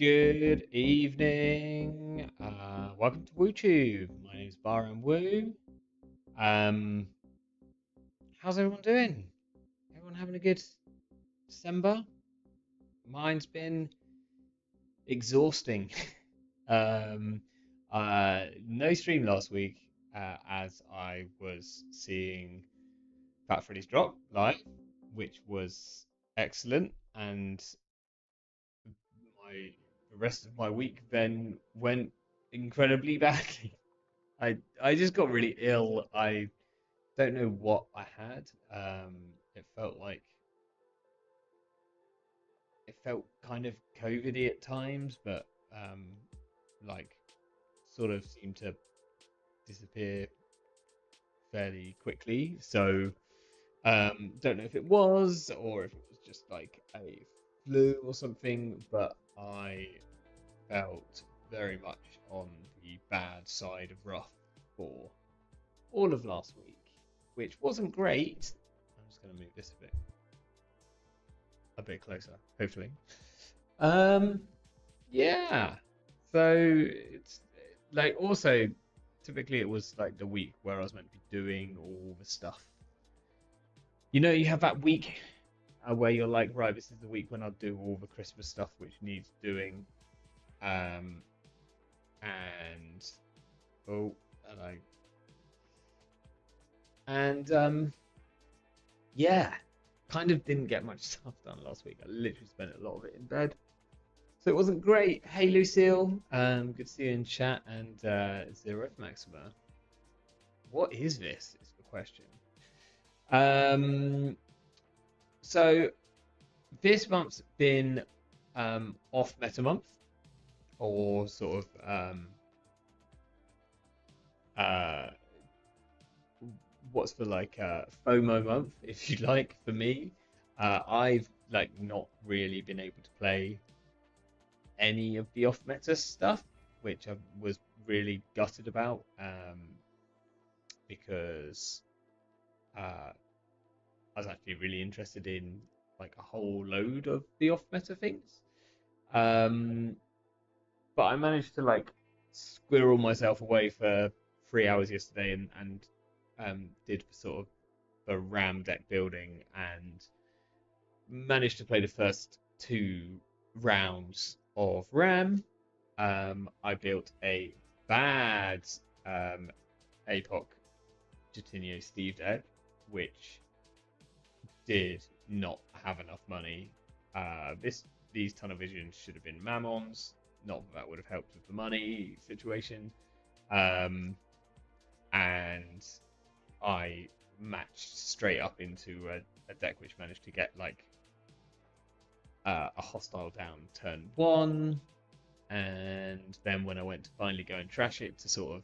Good evening. Welcome to WooTube. My name is Baran Woo. Um, how's everyone doing? Everyone having a good December? Mine's been exhausting. um, no stream last week as I was seeing Fat Freddy's Drop live, which was excellent, and the rest of my week then went incredibly badly. I just got really ill. I don't know what I had. It felt like it felt kind of COVID-y at times, but like sort of seemed to disappear fairly quickly. So don't know if it was or if it was just like a flu or something, but I felt very much on the bad side of rough for all of last week, which wasn't great. I'm just going to move this a bit closer, hopefully. Um, yeah. So it's like also typically it was like the week where I was meant to be doing all the stuff. You know, you have that week where you're like, right, this is the week when I'll do all the Christmas stuff which needs doing. Um, and oh, and I and yeah, kind of didn't get much stuff done last week. I literally spent a lot of it in bed. So it wasn't great. Hey Lucille, good to see you in chat, and Zero Maxima. What is this? Is the question. So this month's been off meta month, or sort of uh, what's the like FOMO month, if you like, for me. I've like not really been able to play any of the off meta stuff, which I was really gutted about, because I was actually really interested in like a whole load of the off meta things. Um, but I managed to like squirrel myself away for 3 hours yesterday and did sort of the RAM deck building and managed to play the first 2 rounds of RAM. I built a bad APOC Jatinho Steve deck, which did not have enough money. These tunnel visions should have been Mammons. Not that would have helped with the money situation. And I matched straight up into a deck which managed to get like a hostile down turn 1, and then when I went to finally go and trash it to sort of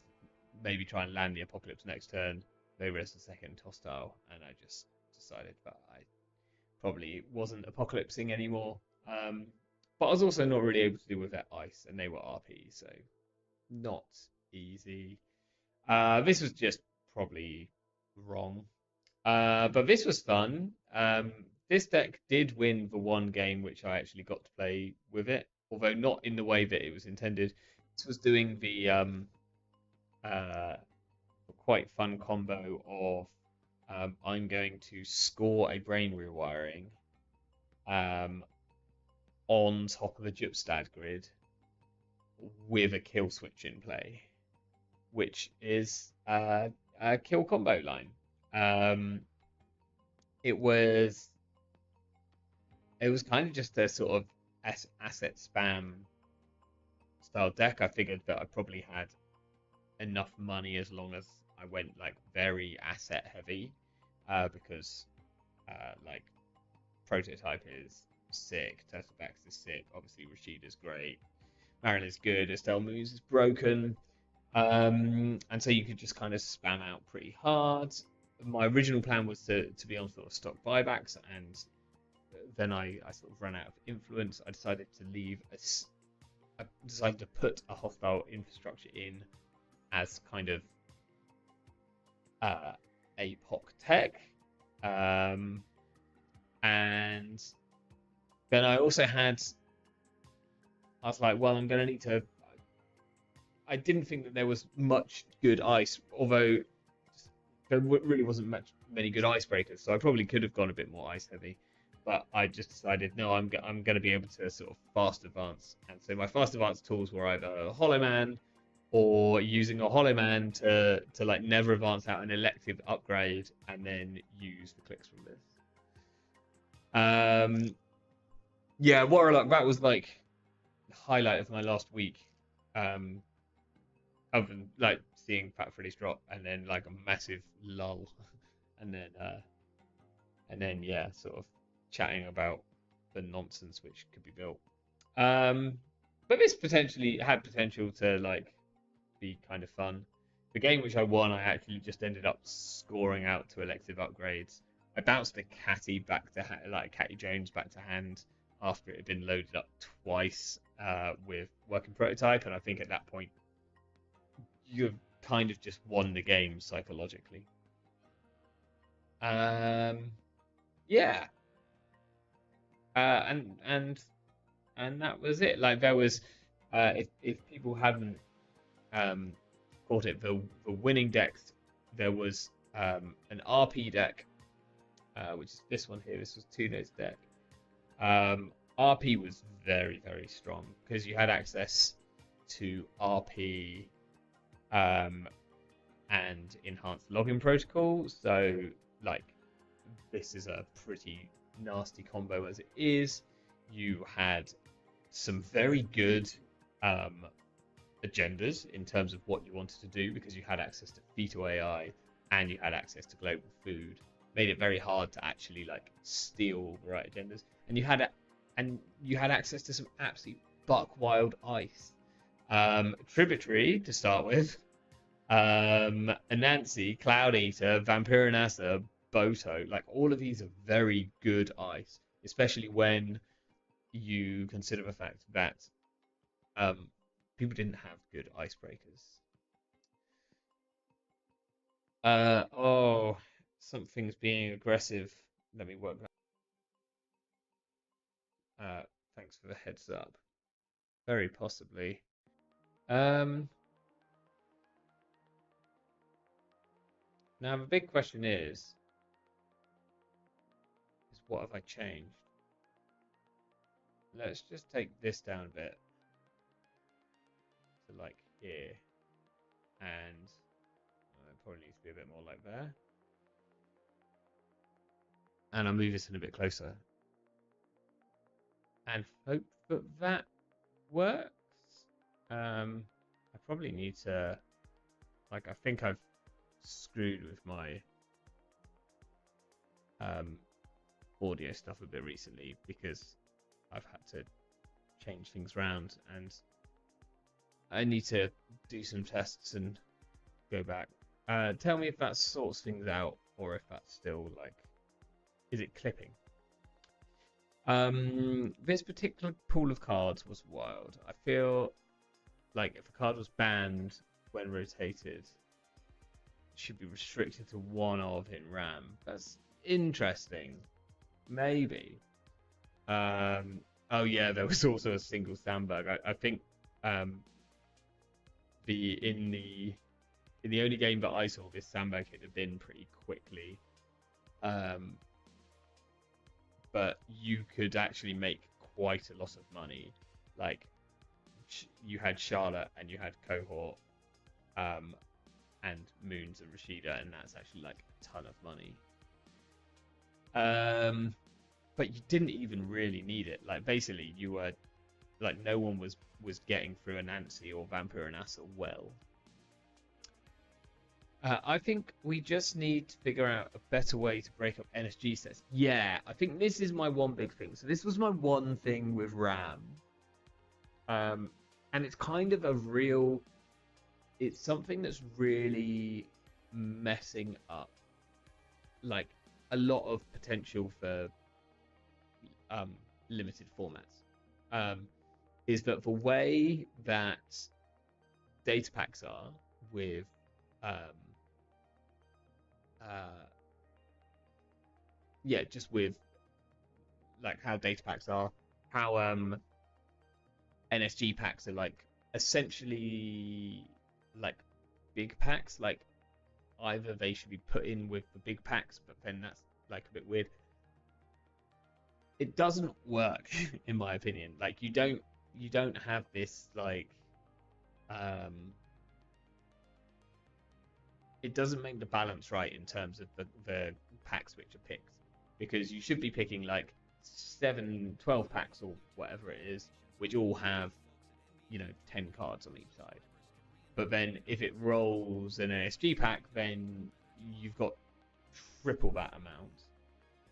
maybe try and land the apocalypse next turn, they res the second hostile, and I just decided that I probably wasn't apocalypsing anymore. But I was also not really able to deal with that ice, and they were RP, so not easy. This was just probably wrong. But this was fun. This deck did win the one game which I actually got to play with it, although not in the way that it was intended. This was doing the uh, quite fun combo of I'm going to score a brain rewiring um, on top of a Jupstad grid with a kill switch in play, which is a kill combo line. Um, it was kind of just a sort of asset spam style deck. I figured that I probably had enough money as long as I went like very asset heavy, because like Prototype is sick, Tetrabax is sick, obviously Rashid is great, Marin is good, Estelle Moose is broken, and so you could just kind of spam out pretty hard. My original plan was to be on sort of stock buybacks, and then I sort of ran out of influence. I decided to leave I decided to put a hostile infrastructure in as kind of a POC tech, and then I also had. I was like, well, I'm going to need to. I didn't think that there was much good ice, although there really wasn't many good icebreakers, so I probably could have gone a bit more ice heavy. But I just decided, no, I'm going to be able to sort of fast advance, and so my fast advance tools were either Hollow Man or using a Hollow Man to like never advance out an elective upgrade and then use the clicks from this. Yeah, Warlock, that was like the highlight of my last week. Other than like seeing Fat Freddy's drop and then like a massive lull, and then yeah, sort of chatting about the nonsense which could be built. But this potentially had potential to like be kind of fun. The game which I won, I actually just ended up scoring out to elective upgrades. I bounced a Catty back to like Catty Jones back to hand after it had been loaded up twice with working prototype, and I think at that point you've kind of just won the game psychologically. Yeah, and that was it. Like there was, if people hadn't caught it, the winning decks, there was an RP deck, which is this one here. This was Two Notes deck. RP was very, very strong because you had access to RP and enhanced login protocol. So, like, this is a pretty nasty combo as it is. You had some very good agendas in terms of what you wanted to do because you had access to Fetal AI and you had access to global food. Made it very hard to actually like steal the right agendas, and you had access to some absolute buck wild ice. Tributary to start with, Anansi, Cloud Eater, Vampirinasa, Boto, like all of these are very good ice, especially when you consider the fact that people didn't have good icebreakers. Oh, something's being aggressive. Let me work that. Thanks for the heads up. Very possibly. Now the big question is what have I changed? Let's just take this down a bit to like here, and it probably needs to be a bit more like there. And I'll move this in a bit closer, and hope that that works. I probably need to, like, I think I've screwed with my audio stuff a bit recently because I've had to change things around, and I need to do some tests and go back. Tell me if that sorts things out, or if that's still like, is it clipping? This particular pool of cards was wild. I feel like if a card was banned when rotated, it should be restricted to one of in RAM. That's interesting. Maybe. Oh yeah, there was also a single Sandberg. I think in the only game that I saw, this Sandberg hit the bin pretty quickly. But you could actually make quite a lot of money. Like, you had Charlotte and you had Cohort, and Moons and Rashida, and that's actually like a ton of money. But you didn't even really need it. Like, basically, you were like, no one was getting through a Nancy or Vampire and Asa well. I think we just need to figure out a better way to break up NSG sets. Yeah, I think this is my one big thing. So this was my one thing with RAM. And it's kind of it's something that's really messing up like a lot of potential for limited formats. Is that the way that data packs are with just with like how data packs are, how NSG packs are like essentially like big packs. Like, either they should be put in with the big packs, but then that's like a bit weird. It doesn't work in my opinion. Like, you don't have this like it doesn't make the balance right in terms of the packs which are picked, because you should be picking like 12 packs or whatever it is, which all have 10 cards on each side. But then if it rolls an NSG pack, then you've got triple that amount.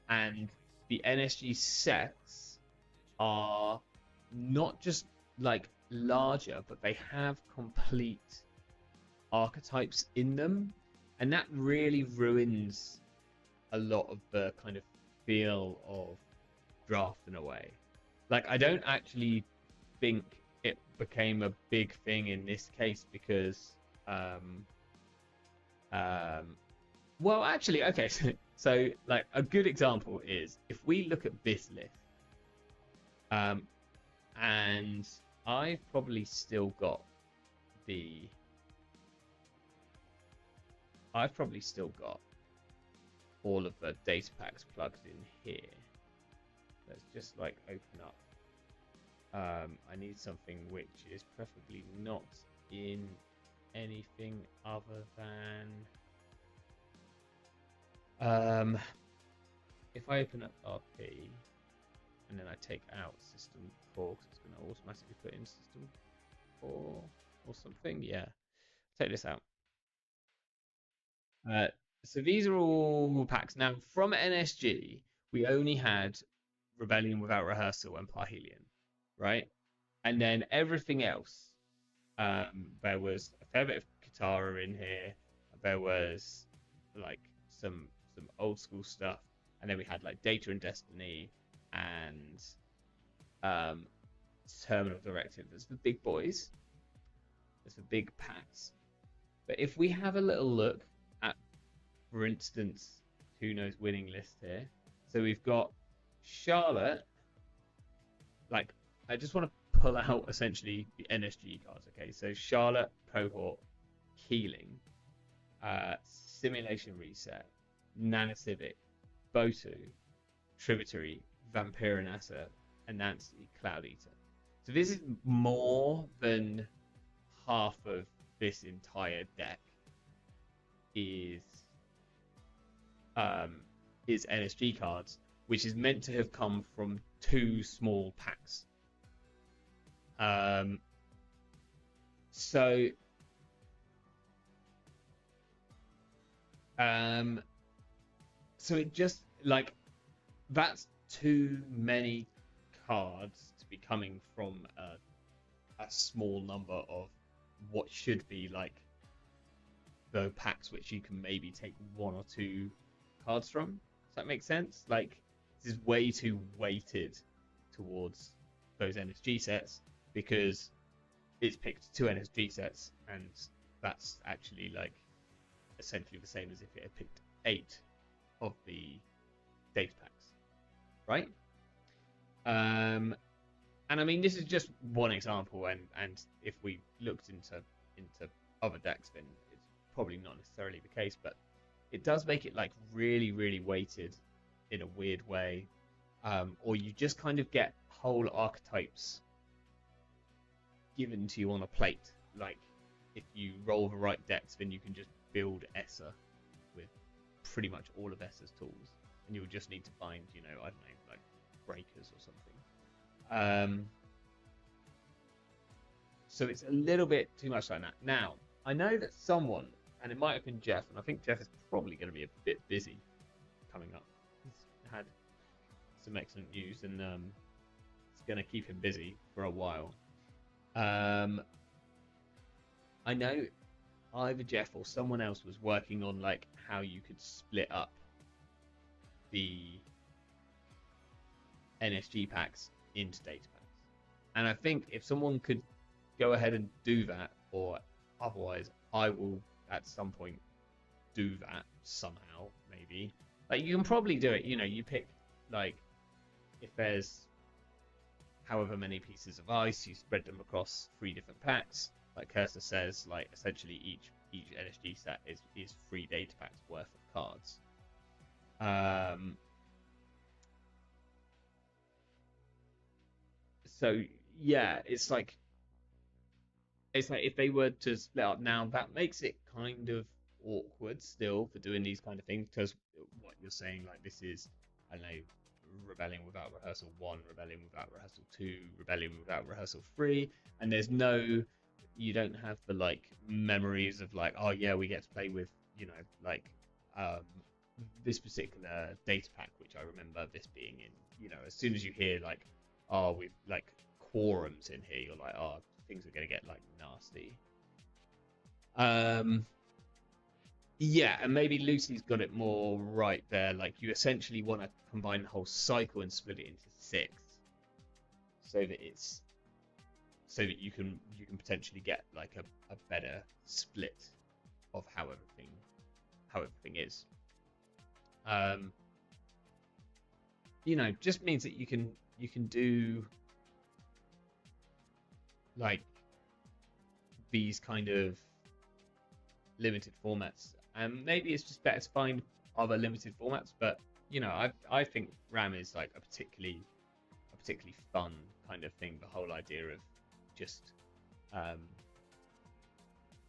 And the NSG sets are not just like larger, but they have complete archetypes in them, and that really ruins a lot of the kind of feel of draft in a way. Like, I don't actually think it became a big thing in this case because well, actually, okay, so like a good example is if we look at this list, and I've probably still got all of the data packs plugged in here. Let's just like open up. I need something which is preferably not in anything other than if I open up RP and then I take out system 4 because it's going to automatically put in system 4 or something. Yeah, take this out. So these are all packs. Now, from NSG, we only had Rebellion Without Rehearsal and Parhelion, right? And then everything else, there was a fair bit of Katara in here. There was like some old school stuff, and then we had like Data and Destiny and Terminal Directive. There's the big boys. There's the big packs. But if we have a little look at, for instance, who knows winning list here. So we've got Charlotte. Like, I just want to pull out essentially the NSG cards. Okay, so Charlotte, Cohort, Keeling, Simulation Reset, Nanocivic, Botu, Tributary, Vampire and Asa, and Nancy, Cloud Eater. So this is more than half of this entire deck is NSG cards, which is meant to have come from 2 small packs. So it just like, that's too many cards to be coming from a small number of what should be like the packs which you can maybe take one or two cards from. Does that make sense? Like, this is way too weighted towards those NSG sets because it's picked two NSG sets, and that's actually like essentially the same as if it had picked 8 of the data packs, right? And I mean, this is just one example, and if we looked into other decks, then it's probably not necessarily the case, but it does make it like really, really weighted in a weird way, or you just kind of get whole archetypes given to you on a plate. Like, if you roll the right decks, then you can just build Esser with pretty much all of Esser's tools, and you'll just need to find, you know, I don't know, like breakers or something. So it's a little bit too much like that. Now, I know that someone, and it might have been Jeff, and I think Jeff is probably going to be a bit busy coming up. He's had some excellent news, and it's going to keep him busy for a while. I know either Jeff or someone else was working on like how you could split up the NSG packs into data packs, and I think if someone could go ahead and do that, or otherwise I will at some point do that somehow, maybe. Like, you can probably do it, you know, you pick, like, if there's however many pieces of ice, you spread them across 3 different packs. Like Kysra says, like, essentially each NSG set is 3 data packs worth of cards. So yeah, it's like if they were to split up now, that makes it kind of awkward still for doing these kind of things, because what you're saying, like, this is, I don't know, Rebellion Without Rehearsal 1, Rebellion Without Rehearsal 2, Rebellion Without Rehearsal 3, and there's no, you don't have the like memories of like, oh yeah, we get to play with, you know, like this particular data pack, which I remember this being in, you know, as soon as you hear like, oh, we've like quorums in here, you're like, oh, things are going to get like nasty. Yeah, and maybe Lucy's got it more right there. Like, you essentially want to combine the whole cycle and split it into 6, so that it's you can potentially get like a better split of how everything is. You know, just means that you can do like these kind of limited formats, and maybe it's just better to find other limited formats, but you know, I think RAM is like a particularly fun kind of thing. The whole idea of just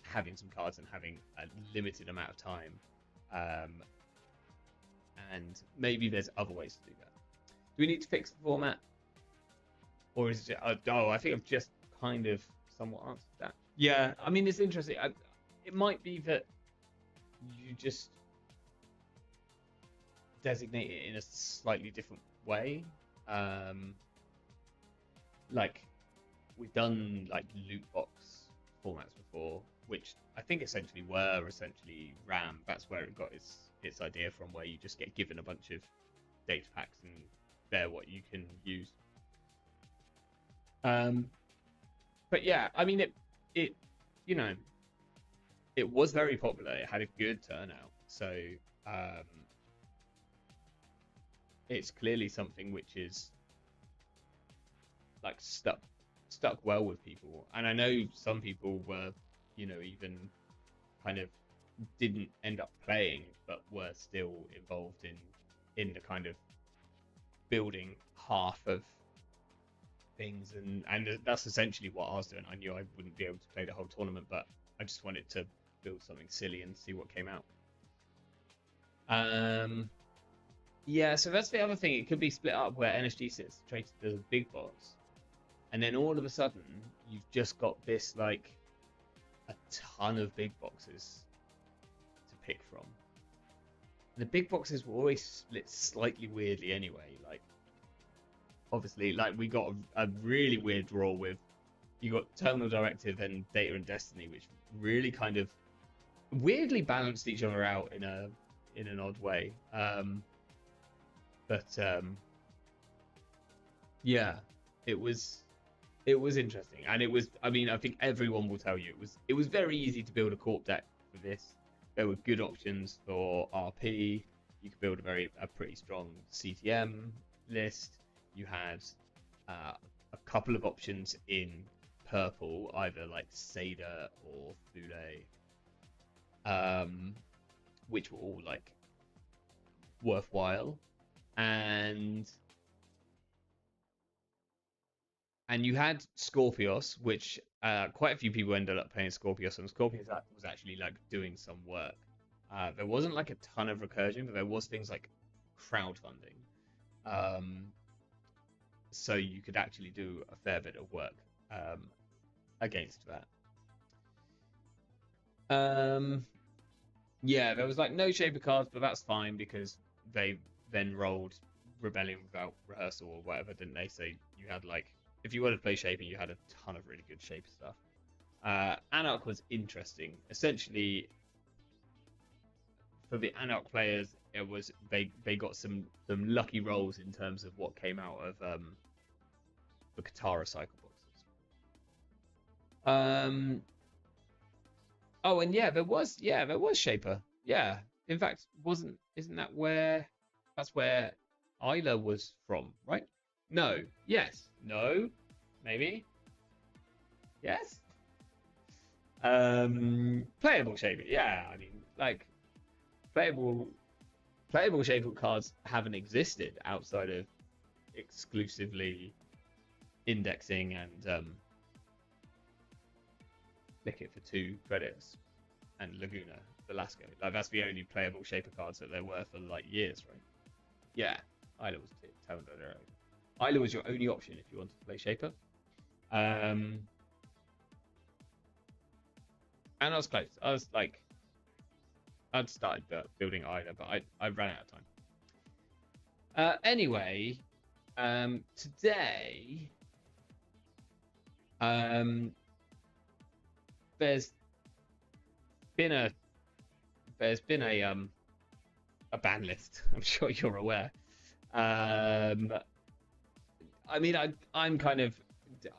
having some cards and having a limited amount of time, and maybe there's other ways to do that. Do we need to fix the format, or is it? Oh, I think I've just kind of somewhat answered that. Yeah, I mean, it's interesting. It might be that you just designate it in a slightly different way. Like, we've done like loot box formats before, which I think essentially were RAM. That's where it got its idea from, where you just get given a bunch of data packs and they're what you can use. But yeah, I mean, it you know, it was very popular. It had a good turnout, so it's clearly something which is like stuck well with people. And I know some people were, you know, even kind of didn't end up playing, but were still involved in the kind of building half of things, and that's essentially what I was doing. I knew I wouldn't be able to play the whole tournament, but I just wanted to build something silly and see what came out. Yeah, so that's the other thing. It could be split up where NSG sits treated as a big box, and then all of a sudden you've just got this like a ton of big boxes to pick from. And the big boxes will always split slightly weirdly anyway. Like, obviously, like we got a really weird draw with you got Terminal Directive and Data and Destiny, which really kind of weirdly balanced each other out in an odd way. But yeah, it was interesting, and it was. I mean, I think everyone will tell you it was very easy to build a corp deck for this. There were good options for RP. You could build a pretty strong CTM list. You had a couple of options in purple, either like Seda or Thule, which were all like worthwhile, and you had Scorpios, which quite a few people ended up playing Scorpios, and Scorpios was actually like doing some work. There wasn't like a ton of recursion, but there was things like crowdfunding, so you could actually do a fair bit of work against that. Yeah, there was like no Shaper cards, but that's fine because they then rolled Rebellion without rehearsal or whatever, didn't they? So you had like, if you wanted to play Shaper, you had a ton of really good Shaper stuff. Anarch was interesting. Essentially, for the Anarch players, it was they got some lucky rolls in terms of what came out of the Katara cycle boxes. Oh, and there was Shaper. Yeah, in fact, isn't that where that's where Isla was from, right? No. Yes. No. Maybe. Yes. Playable Shaper. Yeah, I mean, like playable Shaper cards haven't existed outside of exclusively indexing and Lick It for 2 credits and Laguna Velasco. Like that's the only playable Shaper cards that there were for like years, right? Yeah, Isla was Isla was your only option if you wanted to play Shaper. And I was close. I was like, I'd started building Isla, but I ran out of time. Anyway, today, there's been a ban list. I'm sure you're aware. I mean, I'm kind of,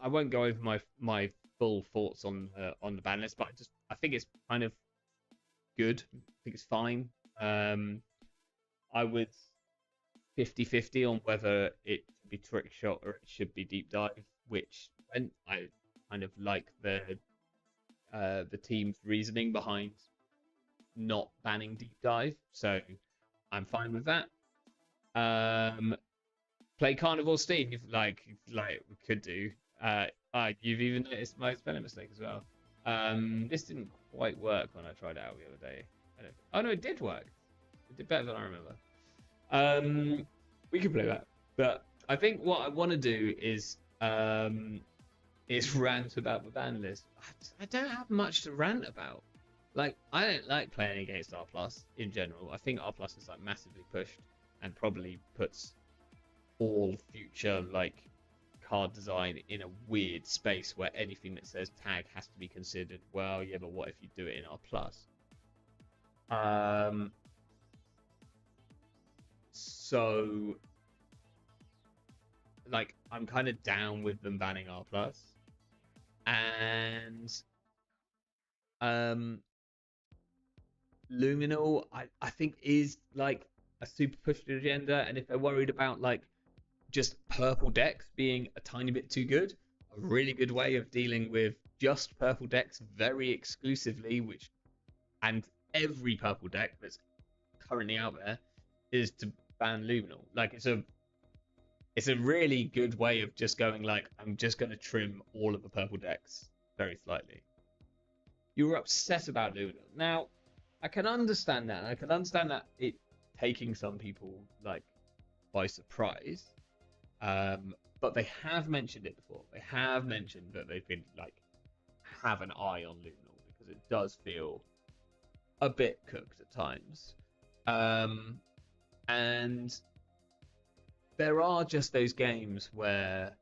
I won't go over my full thoughts on the ban list, but I think it's kind of good. I think it's fine. I was 50-50 on whether it should be trick shot or it should be deep dive, which I kind of like the team's reasoning behind not banning deep dive, so I'm fine with that. Play Carnival Steve like we could do. You've even noticed my spelling mistake as well. This didn't quite work when I tried it out the other day. Oh no, it did work. It did better than I remember. We could play that, but I think what I want to do is rant about the ban list. I don't have much to rant about. Like, I don't like playing against R plus in general. I think R plus is like massively pushed and probably puts all future like card design in a weird space where anything that says tag has to be considered. Well, yeah, but what if you do it in R plus? So like I'm kind of down with them banning R plus, and Luminal I think is like a super pushed agenda, and if they're worried about like just purple decks being a tiny bit too good, a really good way of dealing with just purple decks very exclusively, and every purple deck that's currently out there, is to ban Luminal. Like it's a really good way of just going like, I'm just going to trim all of the purple decks very slightly. You were upset about Luminal. Now, I can understand that. I can understand that it taking some people like by surprise. But they have mentioned it before. They have mentioned that they've been like have an eye on Luminal because it does feel a bit cooked at times. And there are just those games where,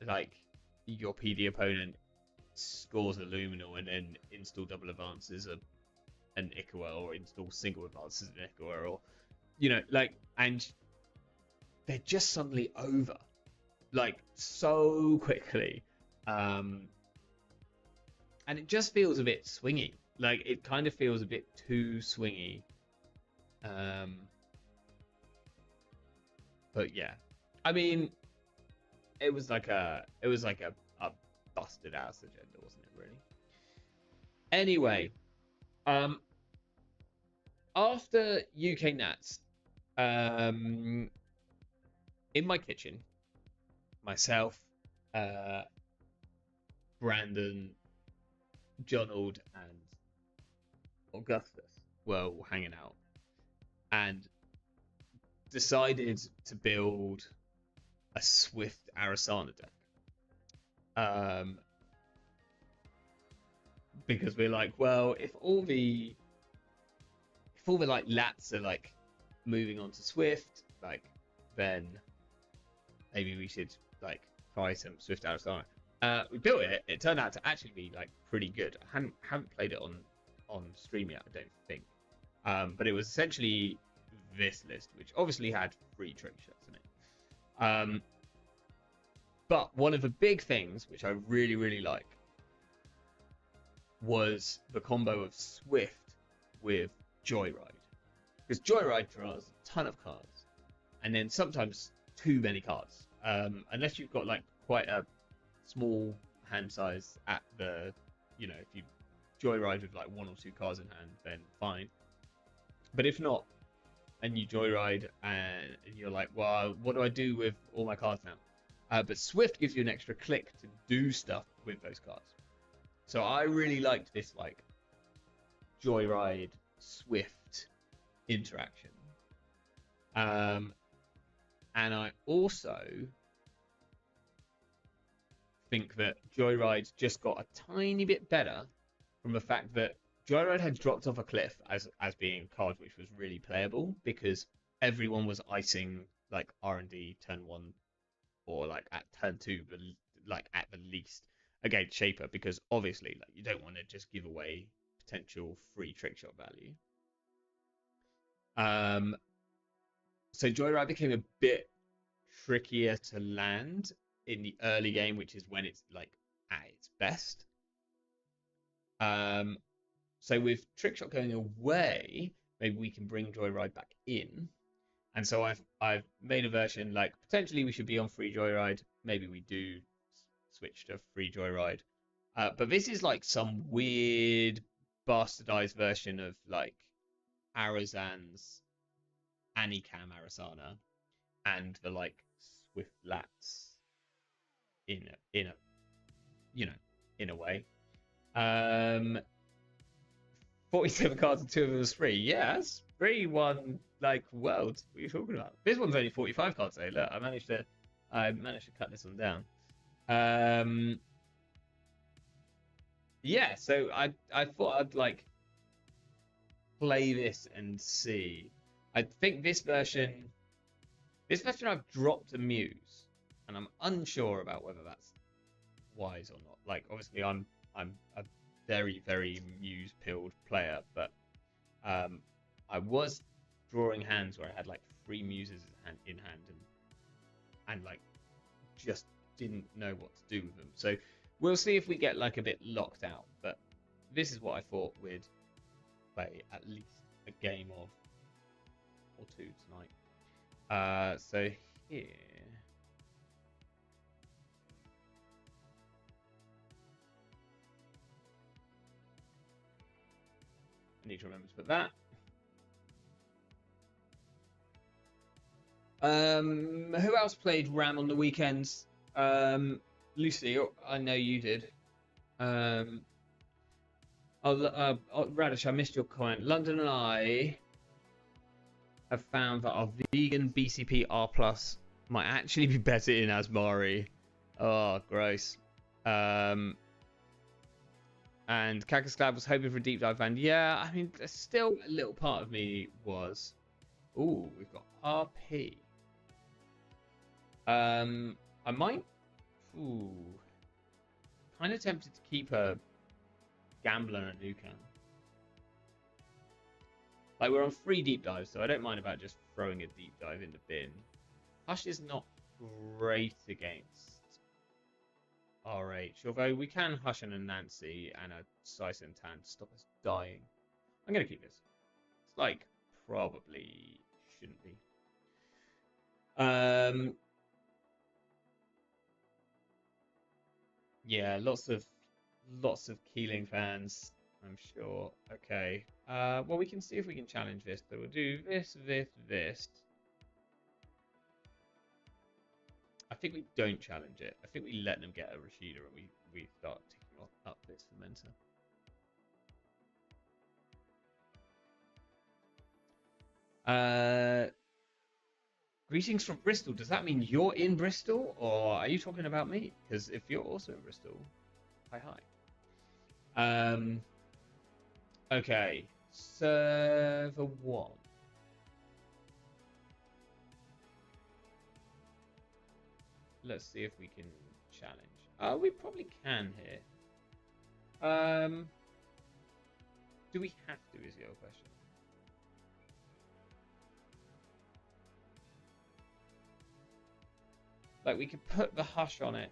like, your PD opponent scores a Luminal and then install double advances an Ikawa, or install single advances an Ikawa, or like, and they're just suddenly over, like, so quickly, and it just feels a bit swingy. Like, it kind of feels a bit too swingy. But yeah, I mean, it was like a busted ass agenda, wasn't it? Really. Anyway, after UK Nats, in my kitchen, myself, Brandon, Jonald, and Augustus were all hanging out and decided to build a Swift Arasana deck. Because we're like, well, if all the like lats are like moving on to Swift, like, then maybe we should like try some Swift Arasana. We built it. It turned out to actually be like pretty good. I haven't played it on stream yet, I don't think. But it was essentially this list, which obviously had 3 trick shots in it. But one of the big things which I really, really like was the combo of Swift with Joyride. Because Joyride draws a ton of cards, and then sometimes too many cards. Unless you've got like quite a small hand size at the, if you Joyride with like 1 or 2 cards in hand, then fine. But if not, and you Joyride and you're like, well, what do I do with all my cards now? But Swift gives you an extra click to do stuff with those cards. So I really liked this like Joyride Swift interaction. And I also think that Joyride just got a tiny bit better from the fact that Joyride had dropped off a cliff as being a card which was really playable, because everyone was icing like R&D turn 1 or like at turn 2, but like at the least against Shaper, because obviously like you don't want to just give away potential free trick shot value. So Joyride became a bit trickier to land in the early game, which is when it's like at its best. So with Trickshot going away, maybe we can bring Joyride back in. And so I've made a version, like, potentially we should be on free Joyride. Maybe we do switch to free Joyride. But this is like some weird bastardized version of like Arazan's Anikam Arasana and the like Swift Lats in a way. 47 cards and 2 of them was free. Yeah, that's 3-1 like world. What are you talking about? This one's only 45 cards though. Look, I managed to cut this one down. Yeah, so I thought I'd like play this and see. I think this version I've dropped a Muse, and I'm unsure about whether that's wise or not. Like, obviously I'm a very, very Muse pilled player, but I was drawing hands where I had like 3 Muses in hand and like just didn't know what to do with them. So we'll see if we get like a bit locked out, but this is what I thought we'd play at least a game of or 2 tonight. So here. I need to remember to put that. Who else played Ram on the weekends? Lucy, I know you did. Radish, I missed your comment. London and I have found that our vegan BCP R+ might actually be better in Asmari. Oh, gross. And Kakasklab was hoping for a deep dive, and yeah, I mean, there's still a little part of me was Ooh, we've got RP. I might. Ooh, kind of tempted to keep a Gambler and a Nukan. Like, we're on 3 deep dives, so I don't mind about just throwing a deep dive in the bin. Hush is not great against RH, although we can Hush on a Nancy and a Sice and Tan to stop us dying. I'm going to keep this. It's like, probably shouldn't be. Yeah, lots of Keeling fans, I'm sure. Okay. Well, we can see if we can challenge this. So we'll do this. I think we don't challenge it. I think we let them get a Rashida and we start ticking up this fermenter. Greetings from Bristol. Does that mean you're in Bristol, or are you talking about me? Because if you're also in Bristol, hi. Okay. Server 1. Let's see if we can challenge. We probably can here. Do we have to, is the other question. Like, we could put the Hush on it.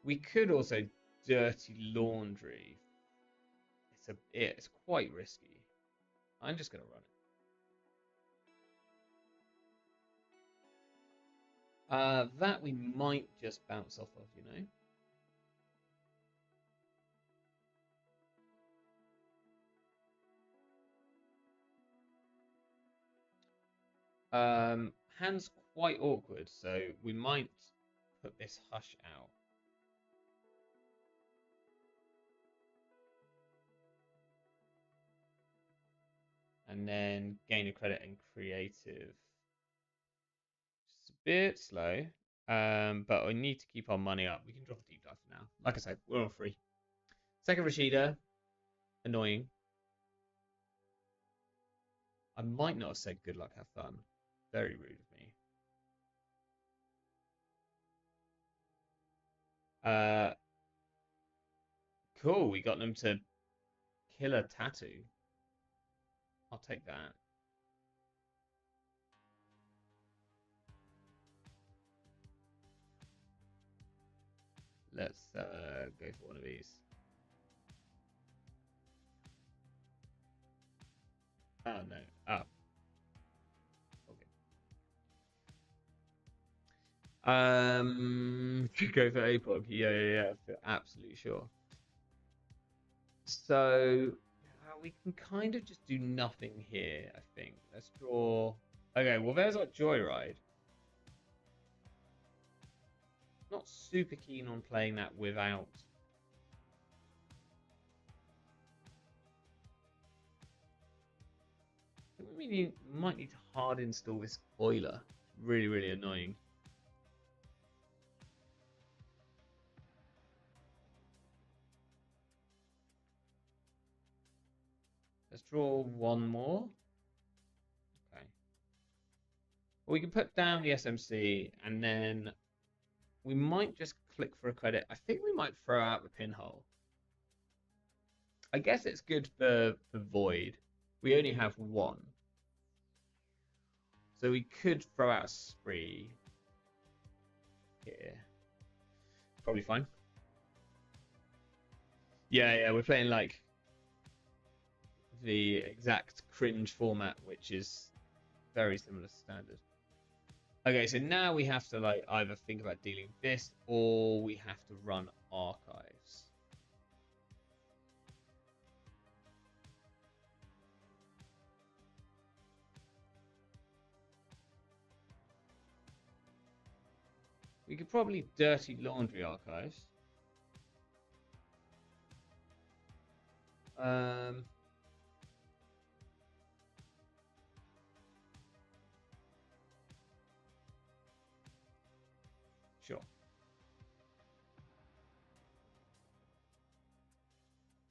We could also Dirty Laundry. It's quite risky. I'm just going to run it. That we might just bounce off of, you know. Hand's quite awkward, so we might put this Hush out. And then gain a credit and creative. It's a bit slow, but we need to keep our money up. We can drop a deep dive for now. Like I said, we're on 3. Second Rashida, annoying. I might not have said good luck, have fun. Very rude of me. Cool, we got them to kill a tattoo. I'll take that. Let's go for one of these. Oh, no. Oh. Okay. Go for APOG. Yeah. For absolutely sure. So we can kind of just do nothing here, I think. Let's draw. Okay, well, there's our Joyride. Not super keen on playing that without. I think we might need to hard install this Euler. Really, really annoying. Let's draw one more. Okay. Well, we can put down the SMC and then we might just click for a credit. I think we might throw out the pinhole. I guess it's good for Void. We only have 1. So we could throw out a spree here. Probably fine. Yeah, we're playing like the exact cringe format, which is very similar to standard. Okay, so now we have to like either think about dealing with this or we have to run archives. We could probably Dirty Laundry archives. Sure.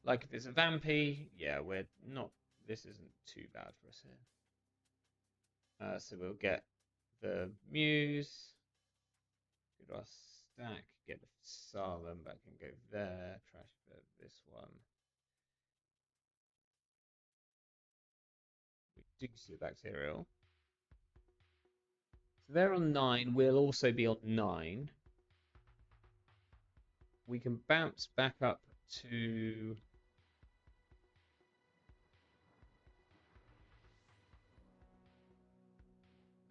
Like if it's a Vampy, yeah, we're not. This isn't too bad for us here. So we'll get the Muse, get our stack, get the Salem back and go there. Trash this one. We do see the Bacterial. So they're on 9. We'll also be on 9. We can bounce back up to.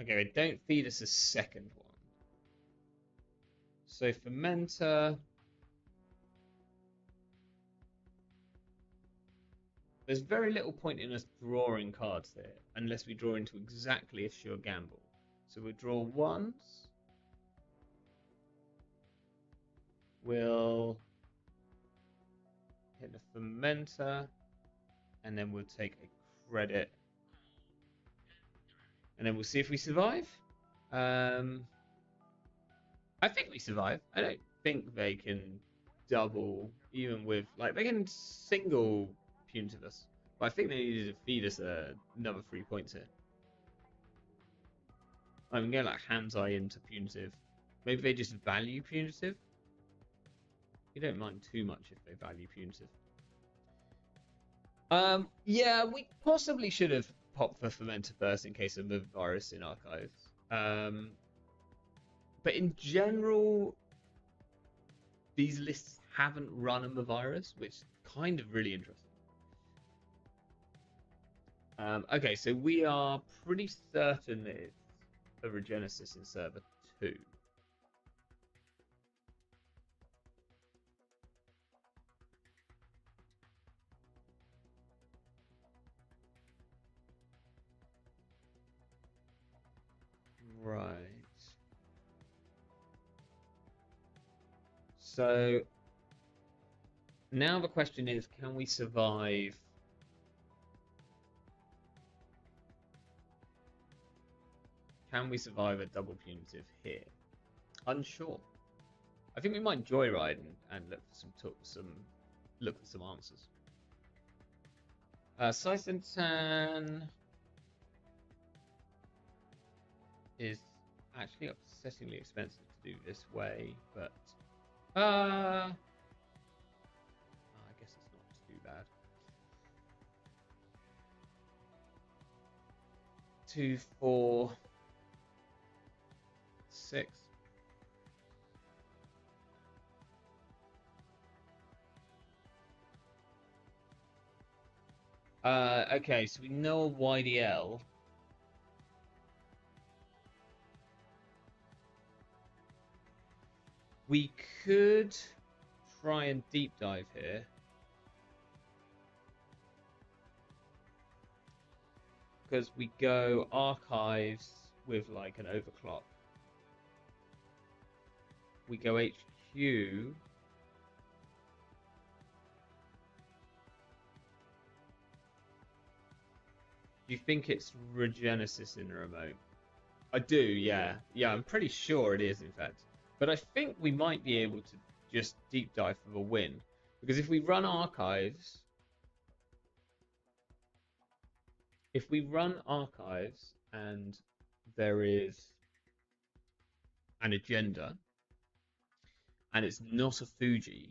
Okay, don't feed us a second one. So Fermenter. There's very little point in us drawing cards here, unless we draw into exactly a sure gamble. So we'll draw once. We'll hit the Fermenter, and then we'll take a credit. And then we'll see if we survive. I think we survive. I don't think they can double, even with, like, they can single punitive us. But I think they needed to feed us another 3 points here. I'm going like Hand's Eye into punitive. Maybe they just value punitive. You don't mind too much if they value punitive. Yeah, we possibly should have popped for Fermenter first in case of the virus in archives. But in general, these lists haven't run on the virus, which is kind of really interesting. Okay, so we are pretty certain that it's a Regenesis in server 2. Right. So now the question is, can we survive? Can we survive a double punitive here? Unsure. I think we might joyride and look for some answers. Saisentan is actually upsettingly expensive to do this way, but I guess it's not too bad. 2, 4, 6. Okay, so we know a YDL. We could try and deep dive here. Because we go archives with like an overclock. We go HQ. Do you think it's Regenesis in the remote? I do, yeah. Yeah, I'm pretty sure it is, in fact. But I think we might be able to just deep dive for the win. Because if we run archives... If we run archives and there is an agenda and it's not a Fuji,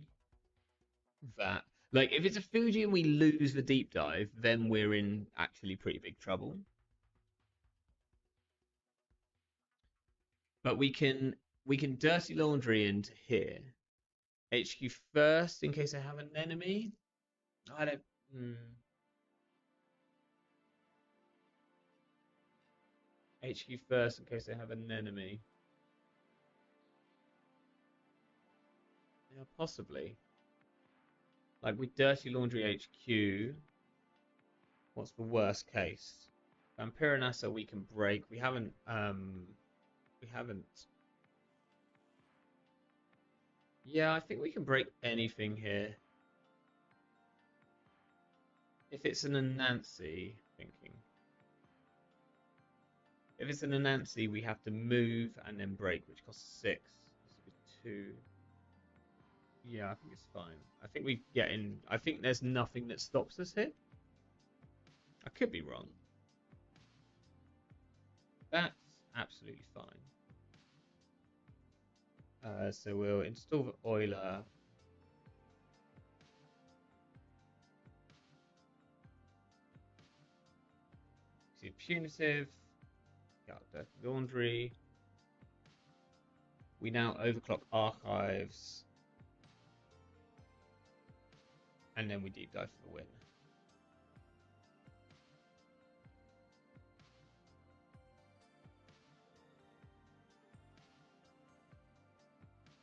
that... Like, if it's a Fuji and we lose the deep dive, then we're in actually pretty big trouble. But we can dirty laundry into here. HQ first in case I have an enemy. I don't. HQ first in case I have an enemy. Yeah, possibly. Like with dirty laundry HQ. What's the worst case? Vampirinasa we can break. We haven't. Yeah, I think we can break anything here. If it's an Anansi, thinking. If it's an Anansi, we have to move and then break, which costs 6. This would be 2. Yeah, I think it's fine. I think we get in. I think there's nothing that stops us here. I could be wrong. That's absolutely fine. So we'll install the oiler. See punitive. Got dirty laundry. We now overclock archives. And then we deep dive for the win.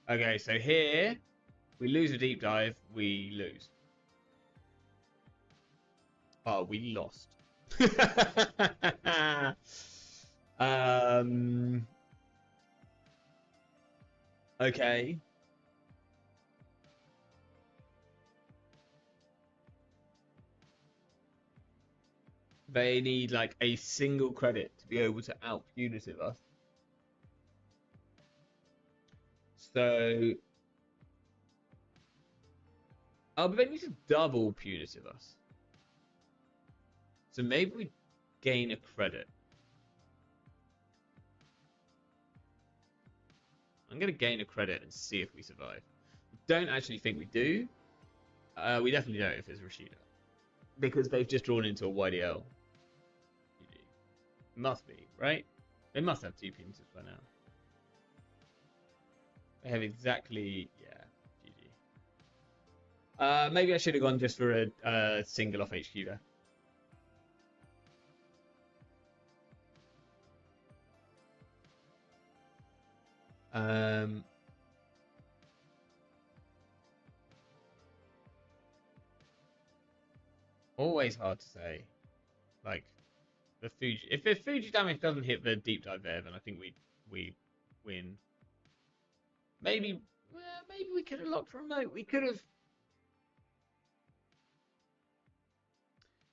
Okay, so here we lose a deep dive, we lose. Oh, we lost. Okay. They need like a single credit to be able to out punitive us. So, oh, but they need to double punitive us. So maybe we gain a credit. I'm going to gain a credit and see if we survive. Don't actually think we do. We definitely don't if it's Rashida. Because they've just drawn into a YDL. Must be, right? They must have two punitives by now. They have exactly, yeah, GG. Maybe I should have gone just for a single off HQ there. Always hard to say. Like the Fuji, if the Fuji damage doesn't hit the deep dive there, then I think we win. Maybe maybe we could have locked remote. We could have.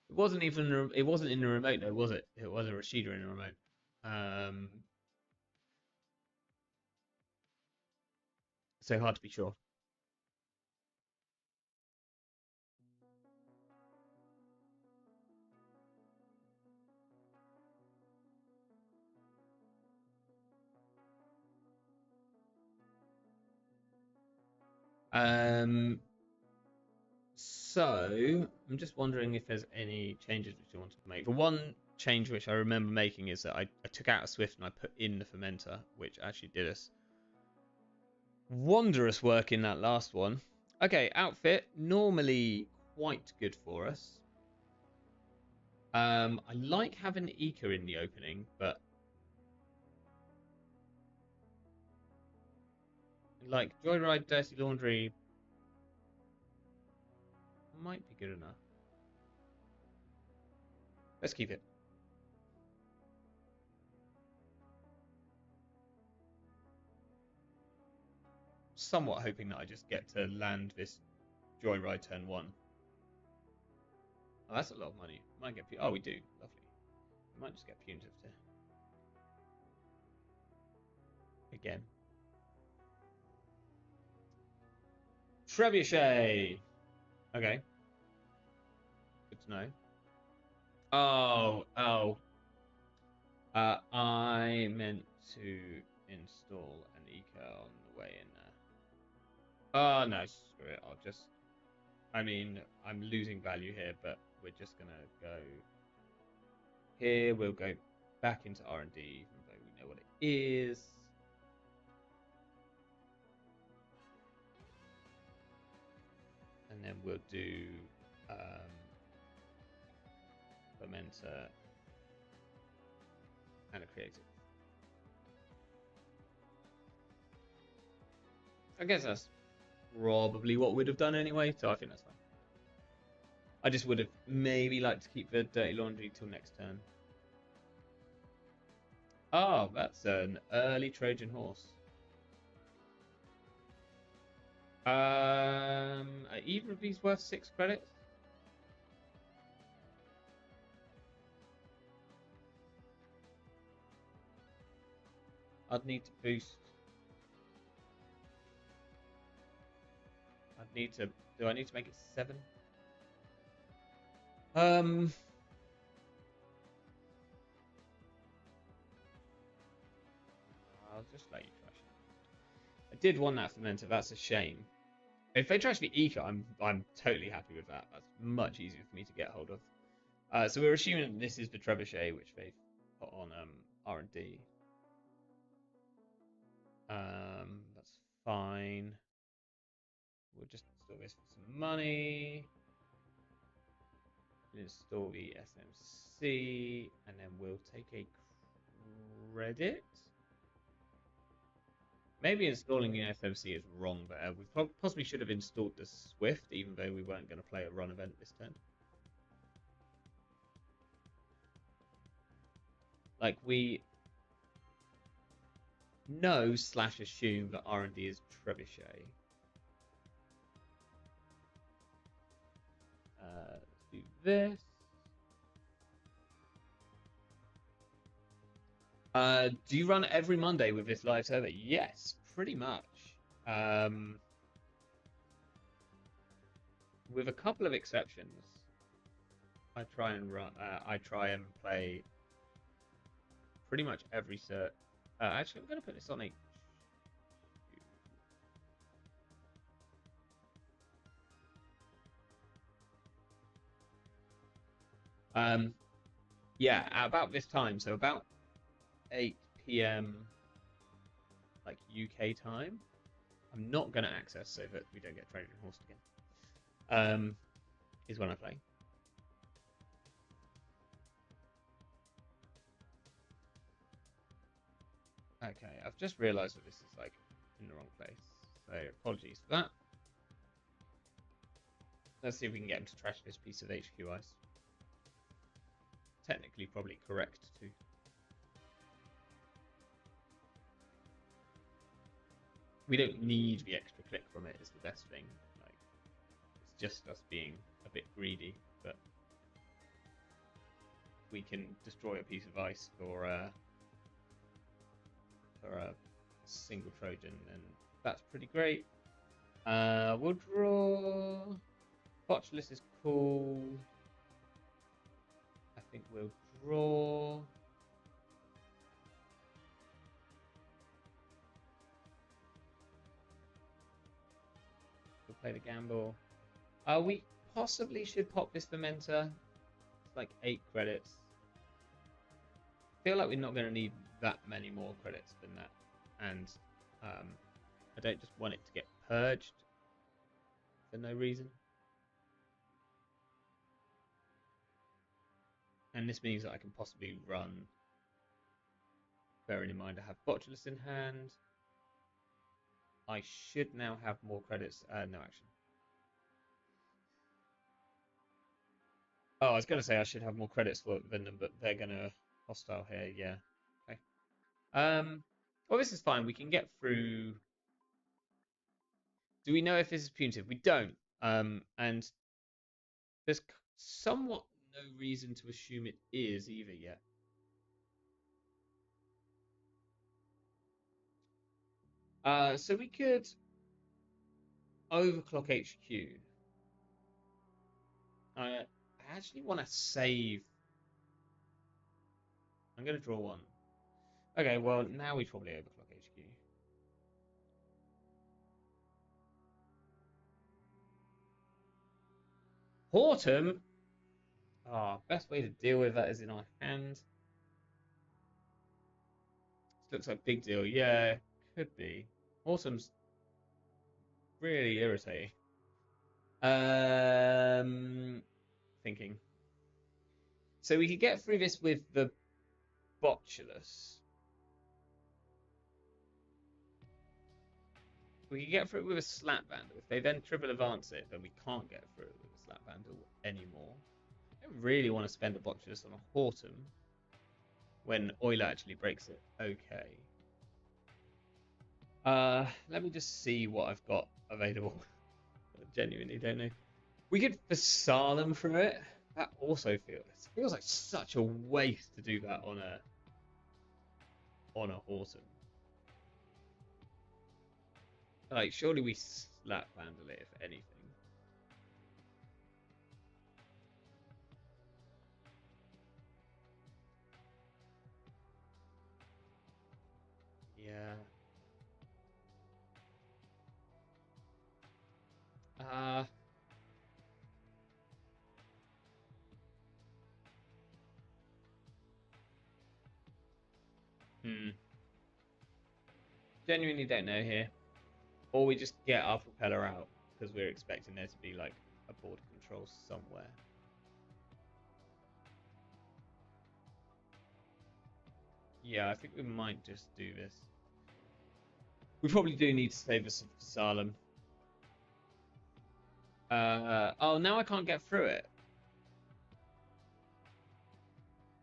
It wasn't even. It wasn't in the remote though, was it? It was a Rashida in the remote. So hard to be sure. So I'm just wondering if there's any changes which you wanted to make. The one change which I remember making is that I took out a Swift and I put in the fermenter, which actually did us wondrous work in that last one. Okay, outfit normally quite good for us. I like having Ika in the opening, but like Joyride, Dirty Laundry might be good enough. Let's keep it. Somewhat hoping that I just get to land this Joyride turn 1. Oh, that's a lot of money. Might get. Oh, we do. Lovely. We might just get punitive to. Again. Trebuchet. Okay. Good to know. Oh. I meant to install an eco on the way in there. Oh, no, screw it. I'll just... I mean, I'm losing value here, but we're just going to go... Here, we'll go back into R&D, even though we know what it is. And then we'll do... Fermenter and a creative. I guess that's probably what we'd have done anyway, so I think that's fine. I just would have maybe liked to keep the Dirty Laundry till next turn. Oh, that's an early Trojan horse. Are either of these worth 6 credits? I'd need to boost. need to. Do I need to make it 7? I'll just let you trash it. I did want that fermenter. That's a shame. If they trash the eco, I'm totally happy with that. That's much easier for me to get hold of. So we're assuming this is the trebuchet which they've put on R&D. That's fine. We'll just install this for some money. Install the SMC, and then we'll take a credit. Maybe installing the SMC is wrong there. We possibly should have installed the Swift, even though we weren't going to play a run event this turn. Like, we know / assume that R&D is trebuchet. Let's do this. Do you run every Monday with this live server? Yes, pretty much. With a couple of exceptions, I try and play pretty much every cert. Actually, I'm going to put this on a. Yeah, at about this time, so about 8 p.m. like UK time. I'm not going to access so that we don't get traded and horsed again. Is when I play. Okay, I've just realised that this is like in the wrong place, so apologies for that. Let's see if we can get him to trash this piece of HQ ice. Technically, probably correct too. We don't need the extra click from it, is the best thing. Like, it's just us being a bit greedy, but we can destroy a piece of ice for a single Trojan, and that's pretty great. We'll draw. Botulus is cool. I think we'll draw. We'll play the gamble. We possibly should pop this fermenter. It's like 8 credits. I feel like we're not going to need that many more credits than that, and I don't just want it to get purged for no reason. And this means that I can possibly run, bearing in mind I have Botulus in hand. I should now have more credits. No action. Oh, I was going to say I should have more credits for than them, but they're going to hostile here. Yeah. Okay. Well, this is fine. We can get through. Do we know if this is punitive? We don't. And there's somewhat no reason to assume it is either yet. So we could overclock HQ. I actually want to save. I'm going to draw one. Okay, well, now we probably overclock HQ. Hortum? Ah, best way to deal with that is in our hand. This looks like big deal. Yeah, could be. Hortum's really irritating. Thinking. So we could get through this with the Botulus. We could get through it with a Slap Vandal. If they then triple advance it, then we can't get through it with a Slap Vandal anymore. I don't really want to spend a Botulus on a Hortum when Euler actually breaks it. Okay. Let me just see what I've got available. I genuinely don't know. We could Fasalam through it. That also feels like such a waste to do that on a Hortum. Like, surely we lap vandal it, if anything. Yeah. Uh, hmm. Genuinely don't know here. Or we just get our propeller out because we're expecting there to be like a border control somewhere. Yeah, I think we might just do this. We probably do need to save us for Salem. Oh, now I can't get through it.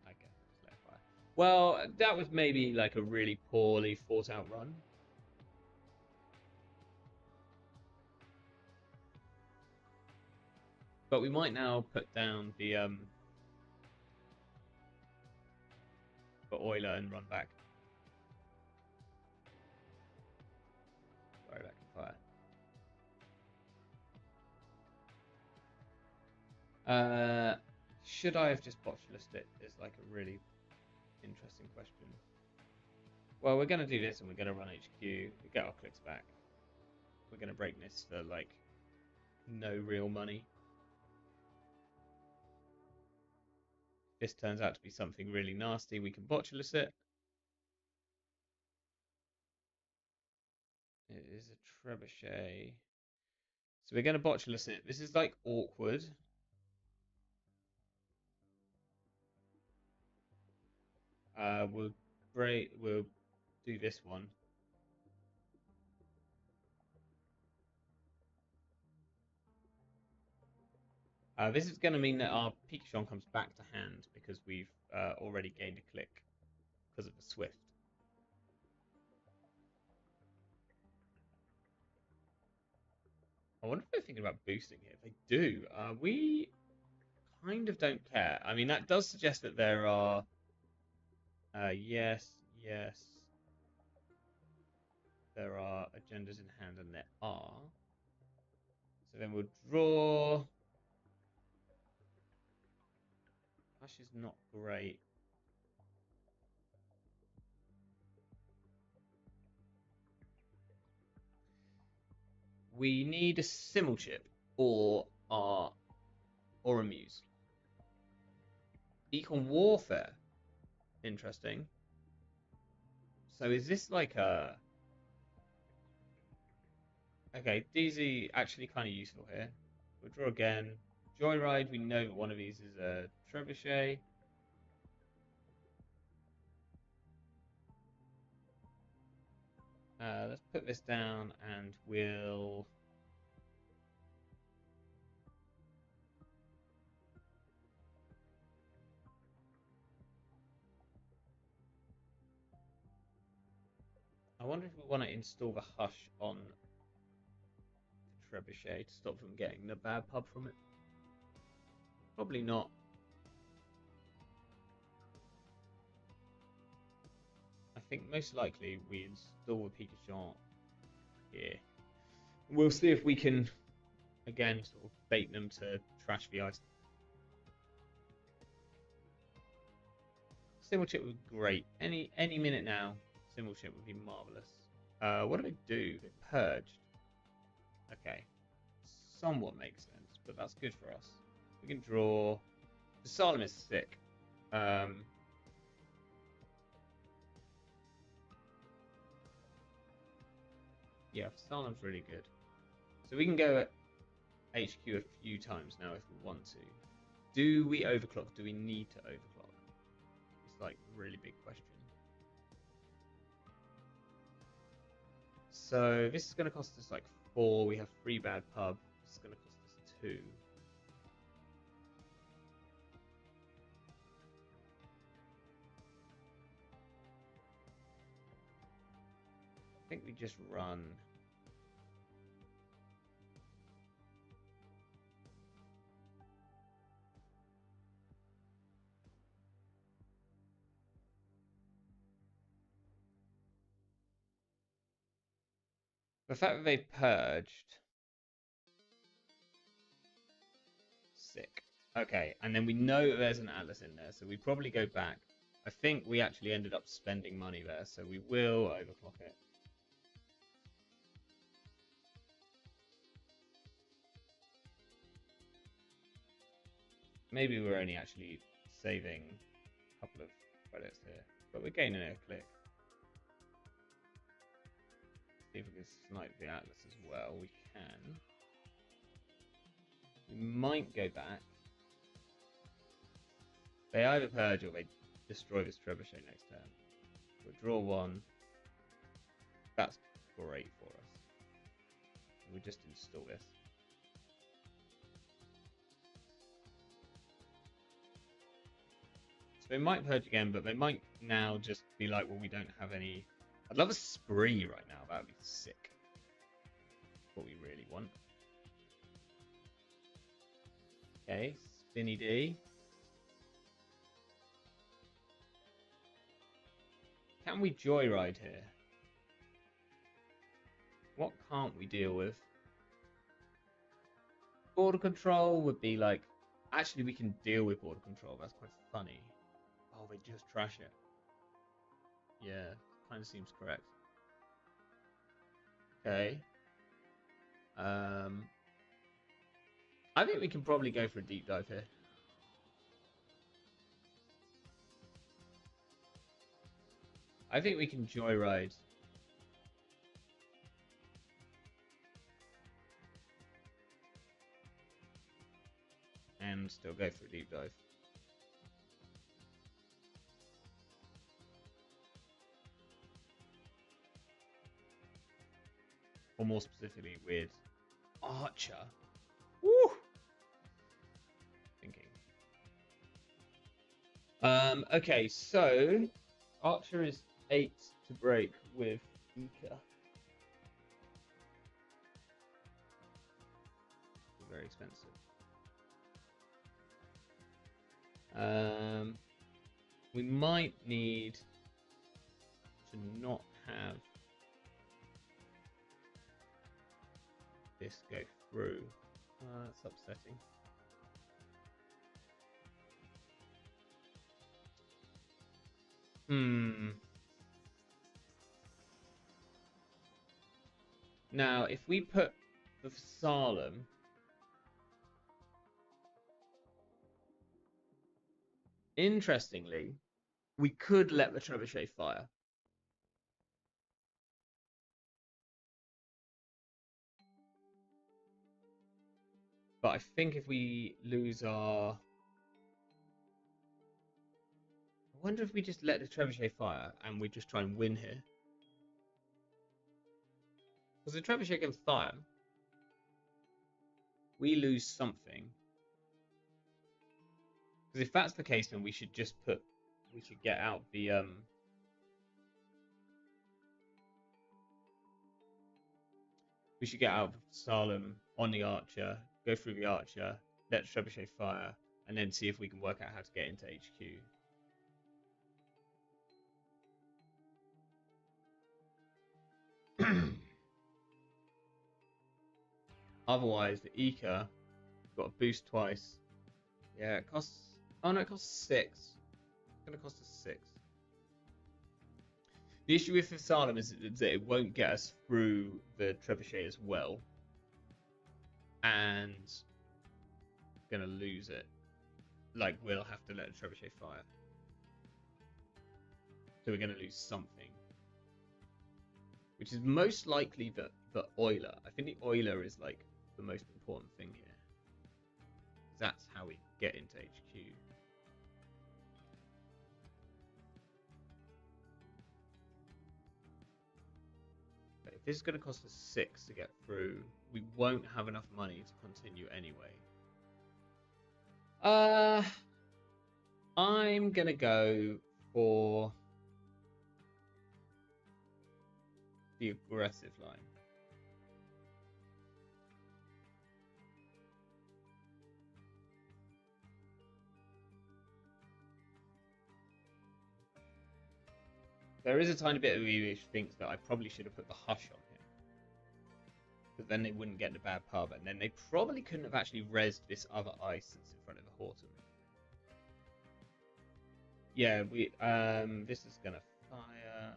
Okay, let's fire. Well, that was maybe like a really poorly thought out run. But we might now put down the for Euler and run back. Sorry, back and fire. Should I have just botulist it? Is like a really interesting question. Well, we're gonna do this, and we're gonna run HQ. We get our clicks back. We're gonna break this for like no real money. This turns out to be something really nasty. We can botulus it. It is a trebuchet. So we're going to botulus it. This is like awkward. We'll do this one. This is going to mean that our Pikachu comes back to hand because we've already gained a click because of the Swift. I wonder if they're thinking about boosting here. If they do, we kind of don't care. I mean, that does suggest that there are... yes, yes. There are agendas in hand, and there are. So then we'll draw... Hush is not great. We need a Simmel chip or a Muse. Econ Warfare. Interesting. So is this like a... Okay, DZ actually kind of useful here. We'll draw again. Joyride, we know that one of these is a Trebuchet. Let's put this down and we'll... I wonder if we want to install the Hush on the Trebuchet to stop them getting the bad pub from it. Probably not. I think most likely we install the Pikachu here. We'll see if we can, again, sort of bait them to trash the ice. Symbol chip would be great. Any minute now, symbol chip would be marvelous. What do they do? They purged. Okay, somewhat makes sense, but that's good for us. We can draw. The Salem is sick. Yeah, Salem's really good. So we can go at HQ a few times now if we want to. Do we overclock? Do we need to overclock? It's like a really big question. So this is going to cost us like 4. We have 3 bad pub. This is going to cost us 2. I think we just run. The fact that they've purged Sick. Okay, and then we know that there's an atlas in there, so we probably go back. I think we actually ended up spending money there, so we will overclock it. Maybe we're only actually saving a couple of credits here, but we're gaining a click. See if we can snipe the atlas as well. We can. We might go back. They either purge or they destroy this trebuchet next turn. We'll draw one. That's great for us. We'll just install this. So they might purge again, but they might now just be like, well, we don't have any. I'd love a spree right now. That would be sick. What we really want. Okay, Spinny D. Can we joyride here? What can't we deal with? Border control would be like... Actually, we can deal with border control. That's quite funny. Oh, they just trash it. Yeah, kind of seems correct. Okay. I think we can probably go for a deep dive here. I think we can joyride. And still go for a deep dive. Or more specifically with Archer. Woo! Thinking. Okay, so Archer is 8 to break with Ika. Very expensive. We might need to not have this go through. That's upsetting. Now, if we put the Salem, interestingly, we could let the trebuchet fire. But I think if we lose our... I wonder if we just let the trebuchet fire and we just try and win here. Because the trebuchet can fire. We lose something. Because if that's the case, then we should just put... We should get out the... We should get out Salem on the Archer, go through the Archer, let the trebuchet fire, and then see if we can work out how to get into HQ. Otherwise, the Ika got a boost twice. Yeah, it costs... Oh no, it costs 6. It's going to cost us 6. The issue with the Salem is that it won't get us through the trebuchet as well. And going to lose it. Like, we'll have to let the trebuchet fire. So we're going to lose something. Which is most likely the Oiler. I think the Oiler is like the most important thing here. That's how we get into HQ. But if this is going to cost us 6 to get through, we won't have enough money to continue anyway. I'm going to go for the aggressive line. There is a tiny bit of me which thinks that I probably should have put the hush on him. But then they wouldn't get the bad pub, and then they probably couldn't have actually rezzed this other ice that's in front of the Horton. Yeah, this is gonna fire.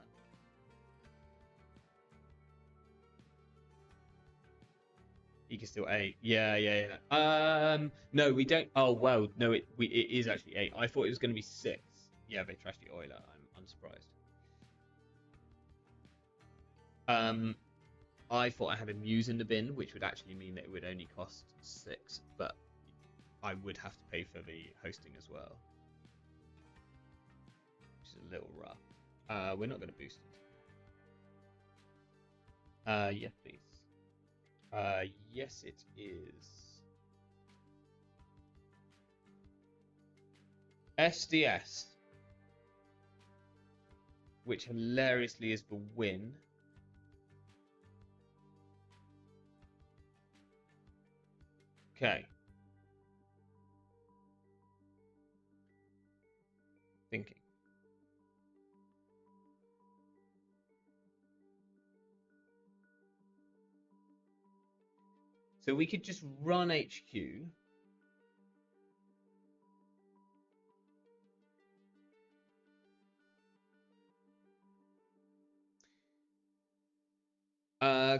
You can still 8. Yeah. No, we don't. Oh well, no, it is actually 8. I thought it was gonna be 6. Yeah, they trashed the Euler. I'm surprised. I thought I had a Muse in the bin, which would actually mean that it would only cost 6, but I would have to pay for the hosting as well, which is a little rough. We're not going to boost it. Yeah, please. Yes, it is. SDS, which hilariously is the win. Okay. Thinking. So we could just run HQ.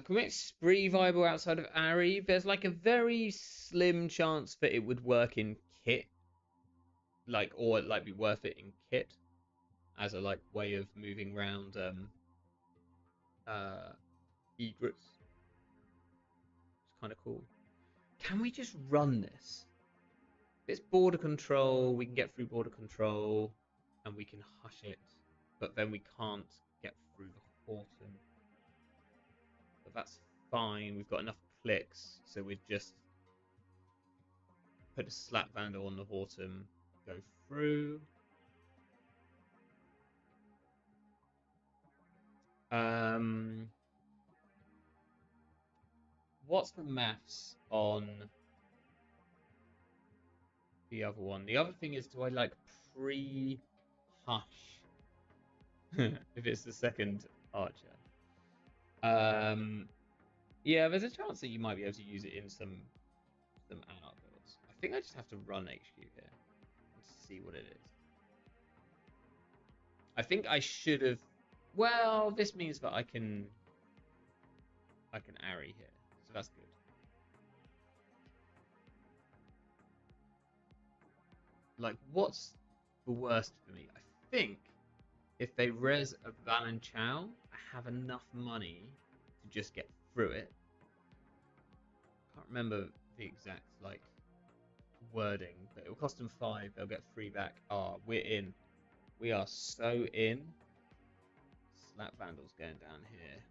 Can we make Spree viable outside of Ari? There's like a very slim chance that it would work in Kit. Or like be worth it in Kit as a like way of moving around egrets. It's kind of cool. Can we just run this? If it's border control, we can get through border control and we can hush it, but then we can't get through the Horton. But that's fine. We've got enough clicks, so we just put a slap vandal on the Horton, go through. What's the maths on the other one? The other thing is, do I like pre-hush if it's the second archer? Yeah, there's a chance that you might be able to use it in some anarch builds. I think I just have to run HQ here and see what it is. I think I should have. Well, this means that I can Ari here, so that's good. Like, what's the worst for me? I think if they res a Valan Chow, I have enough money to just get through it. I can't remember the exact like wording, but it will cost them 5. They'll get 3 back. We're in. We are so in. Slap Vandal's going down here.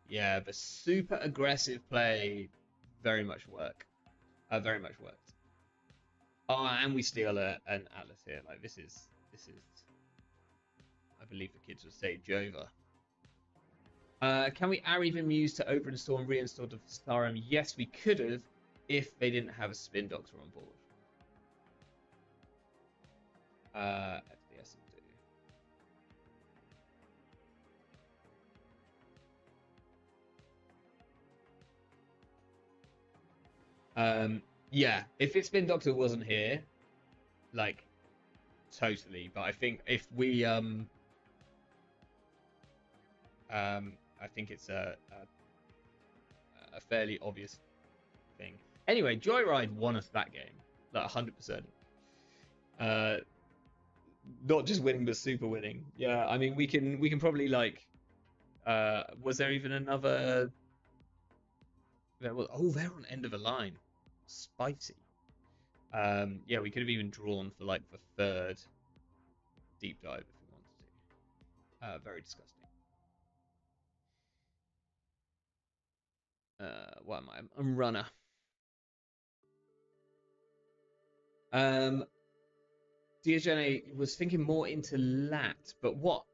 Yeah, the super aggressive play very much worked. Oh, and we steal an Atlas here. Like this is. I believe the kids would say Jova. Can we Ari the Muse to open install and reinstall the Starum? Yes, we could have if they didn't have a Spin Doctor on board. FDS will do. Yeah, if its Spin Doctor wasn't here, like totally. But I think if we I think it's a fairly obvious thing. Anyway, Joyride won us that game, like 100%. Not just winning, but super winning. Yeah, I mean, we can probably like. Was there even another? There was. Oh, they're on end of a line. Spicy. Yeah, we could have even drawn for like the 3rd deep dive if we wanted to. Very disgusting. What am I? I'm runner. Diogene was thinking more into lat, but what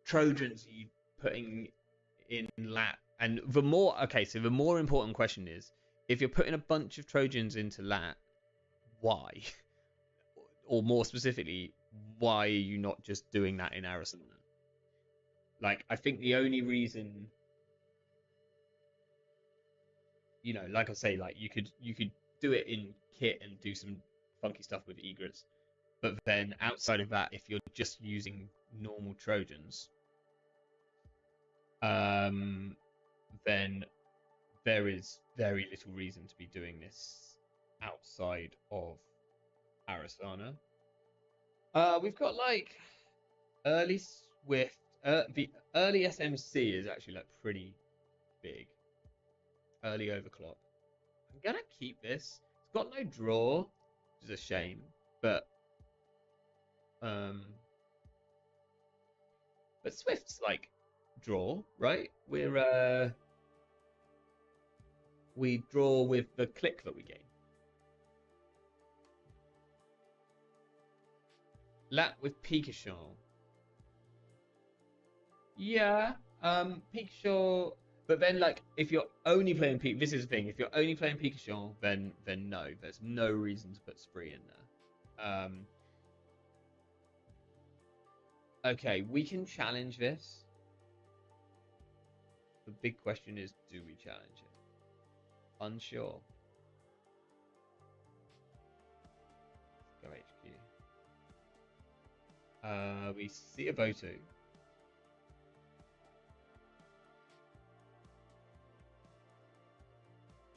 Trojans are you putting in lat And the more, okay, so the more important question is, if you're putting a bunch of Trojans into Lat, why? Or more specifically, why are you not just doing that in Arison? Like, I think the only reason, like I say, like you could do it in kit and do some funky stuff with egrets, but then outside of that, if you're just using normal Trojans, then there is very little reason to be doing this outside of Arasana. We've got like early Swift. The early SMC is actually like pretty big. Early overclock. I'm gonna keep this. It's got no draw, which is a shame, but Swift's like draw, right? We draw with the click that we gain. Lat with Pikachu. Yeah, Pikachu. But then, like, if you're only playing this is the thing. If you're only playing Pikachu, then no, there's no reason to put Spree in there. Okay, we can challenge this. The big question is, do we challenge it? Unsure. Go HQ. We see a Botu.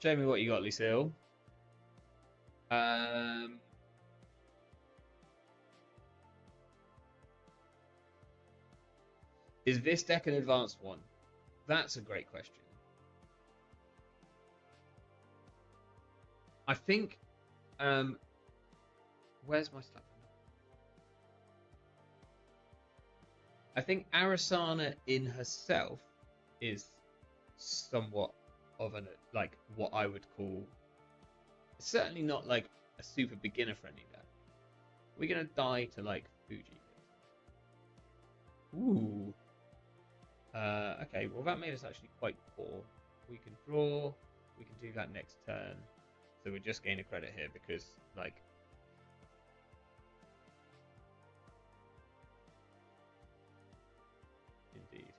Show me what you got, Lucille. Is this deck an advanced one? That's a great question. I think, where's my stuff? I think Arasana in herself is somewhat of an, like, what I would call, certainly not like a super beginner friendly deck. We're gonna die to like Fuji. Ooh. Okay, well that made us actually quite poor. We can draw, we can do that next turn. So we'll just gain a credit here because, like, indeed,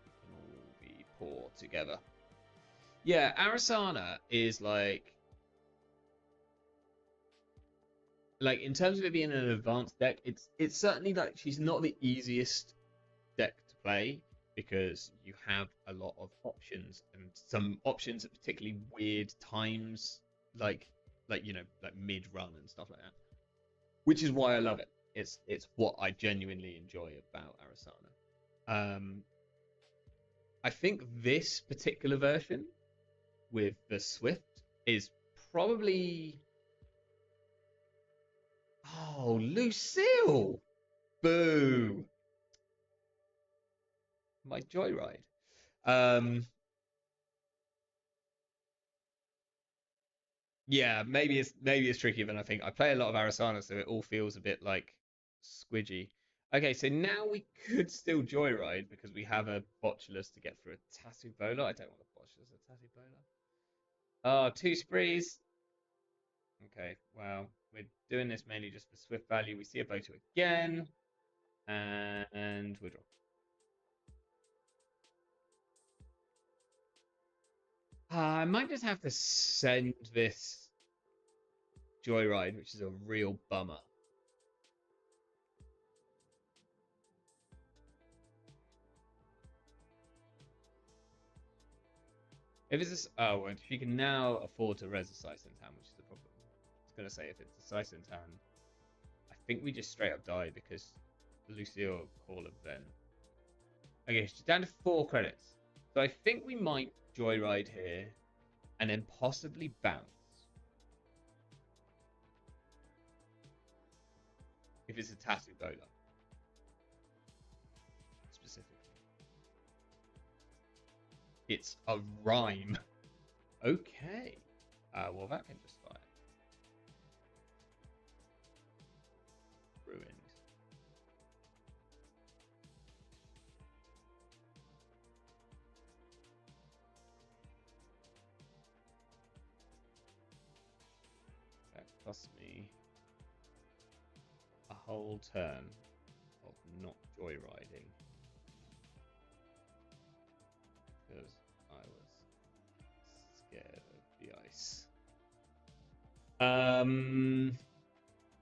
we can all be poor together. Yeah, Arasana is like in terms of it being an advanced deck, it's certainly like she's not the easiest deck to play because you have a lot of options and some options at particularly weird times, like mid run and stuff like that. Which is why I love it. It's what I genuinely enjoy about Arasana. I think this particular version with the Swift is probably. Oh, Lucille! Boo! My Joyride. Yeah, maybe it's trickier than I think. I play a lot of Arasana, so it all feels a bit like squidgy. Okay, so now we could still Joyride because we have a Botulus to get through a Tattoo Bowler. I don't want a Botulus, a Tattoo Bowler. Oh, 2 Sprees. Okay, well, we're doing this mainly just for Swift value. We see a Botu again, and we draw. I might just have to send this Joyride, which is a real bummer. If it's this, oh, well, she can now afford to res a Saisentan, which is the problem. I was gonna say if it's a Saisentan, I think we just straight up die because Lucille Call of then. Okay, she's down to 4 credits, so I think we might Joyride here, and then possibly bounce. If it's a Tattoo Bowler, specifically. It's a rhyme. Okay. Well, that can just fire. Ruined. cost me a whole turn of not joyriding because I was scared of the ice.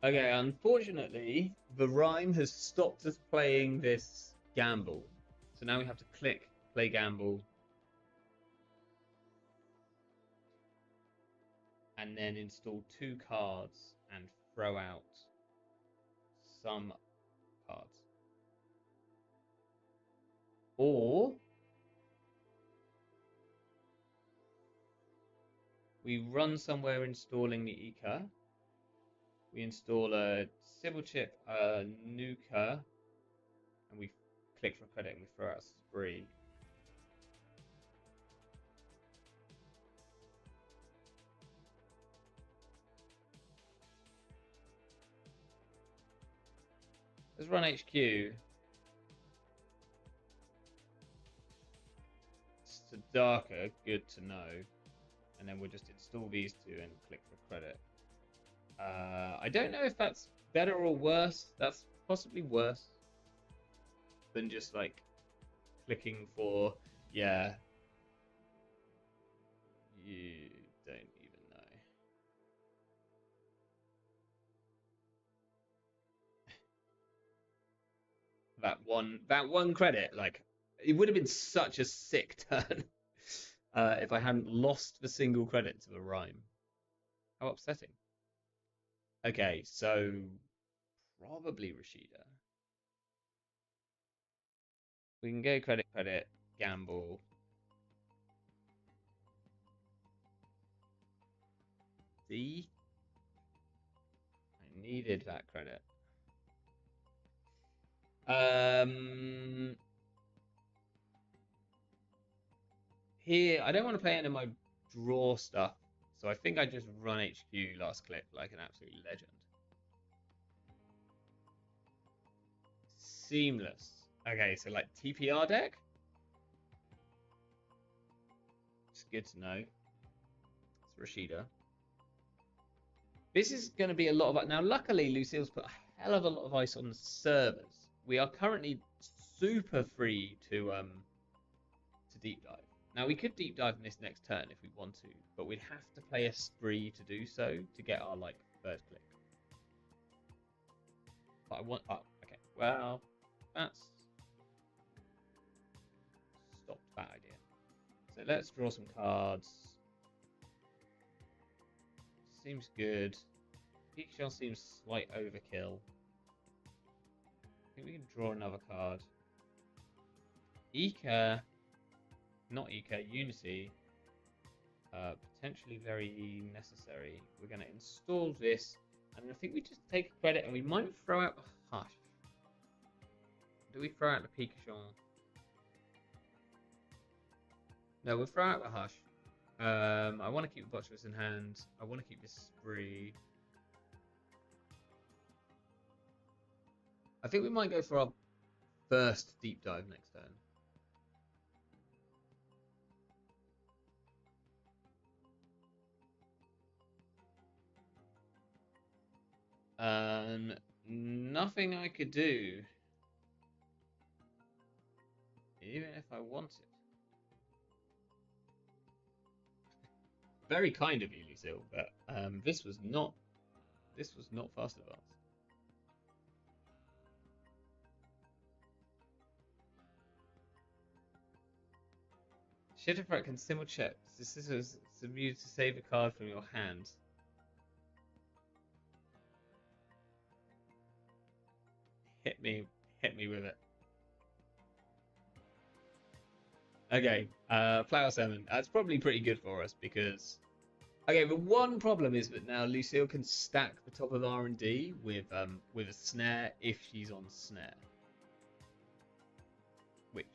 Okay, unfortunately, the rhyme has stopped us playing this gamble. So now we have to click play gamble. And then install 2 cards and throw out some cards. Or we run somewhere installing the Eker. We install a Sybil chip, a Nuka, and we click for credit and we throw out Spree. Let's run HQ. It's darker, good to know. And then we'll just install these 2 and click for credit. I don't know if that's better or worse. That's possibly worse than just like clicking for, yeah. You don't even know. that one credit, like it would have been such a sick turn if I hadn't lost the single credit to the rhyme. How upsetting. Okay, so probably Rashida. We can go credit, gamble. See? I needed that credit. Here, I don't want to play any of my draw stuff, so I think I just run HQ last clip like an absolute legend. Seamless. Okay, so like TPR deck? It's good to know. It's Rashida. This is going to be a lot of... Now, luckily, Lucille's put a hell of a lot of ice on the servers. We are currently super free to deep dive. Now, we could deep dive in this next turn if we want to, but we'd have to play a spree to do so to get our, like, third click. But I want... Oh, okay. Well, that's... stopped that idea. So let's draw some cards. Seems good. Pikachu seems slight overkill. I think we can draw another card. Eker, not Eker, Unity. Potentially very necessary. We're going to install this, and I think we just take credit, and we might throw out a Hush. Do we throw out the Pikachu? No, we'll throw out the Hush. I want to keep the Botchus in hand. I want to keep this Spree. I think we might go for our first deep dive next turn. Nothing I could do, even if I wanted. Very kind of you, Lucille, but this was not fast advance. Shitterfret can symbol check. This is used to save a card from your hand. Hit me with it. Okay, Flower 7. That's probably pretty good for us because... Okay, the one problem is that now Lucille can stack the top of R&D with a snare if she's on snare. Which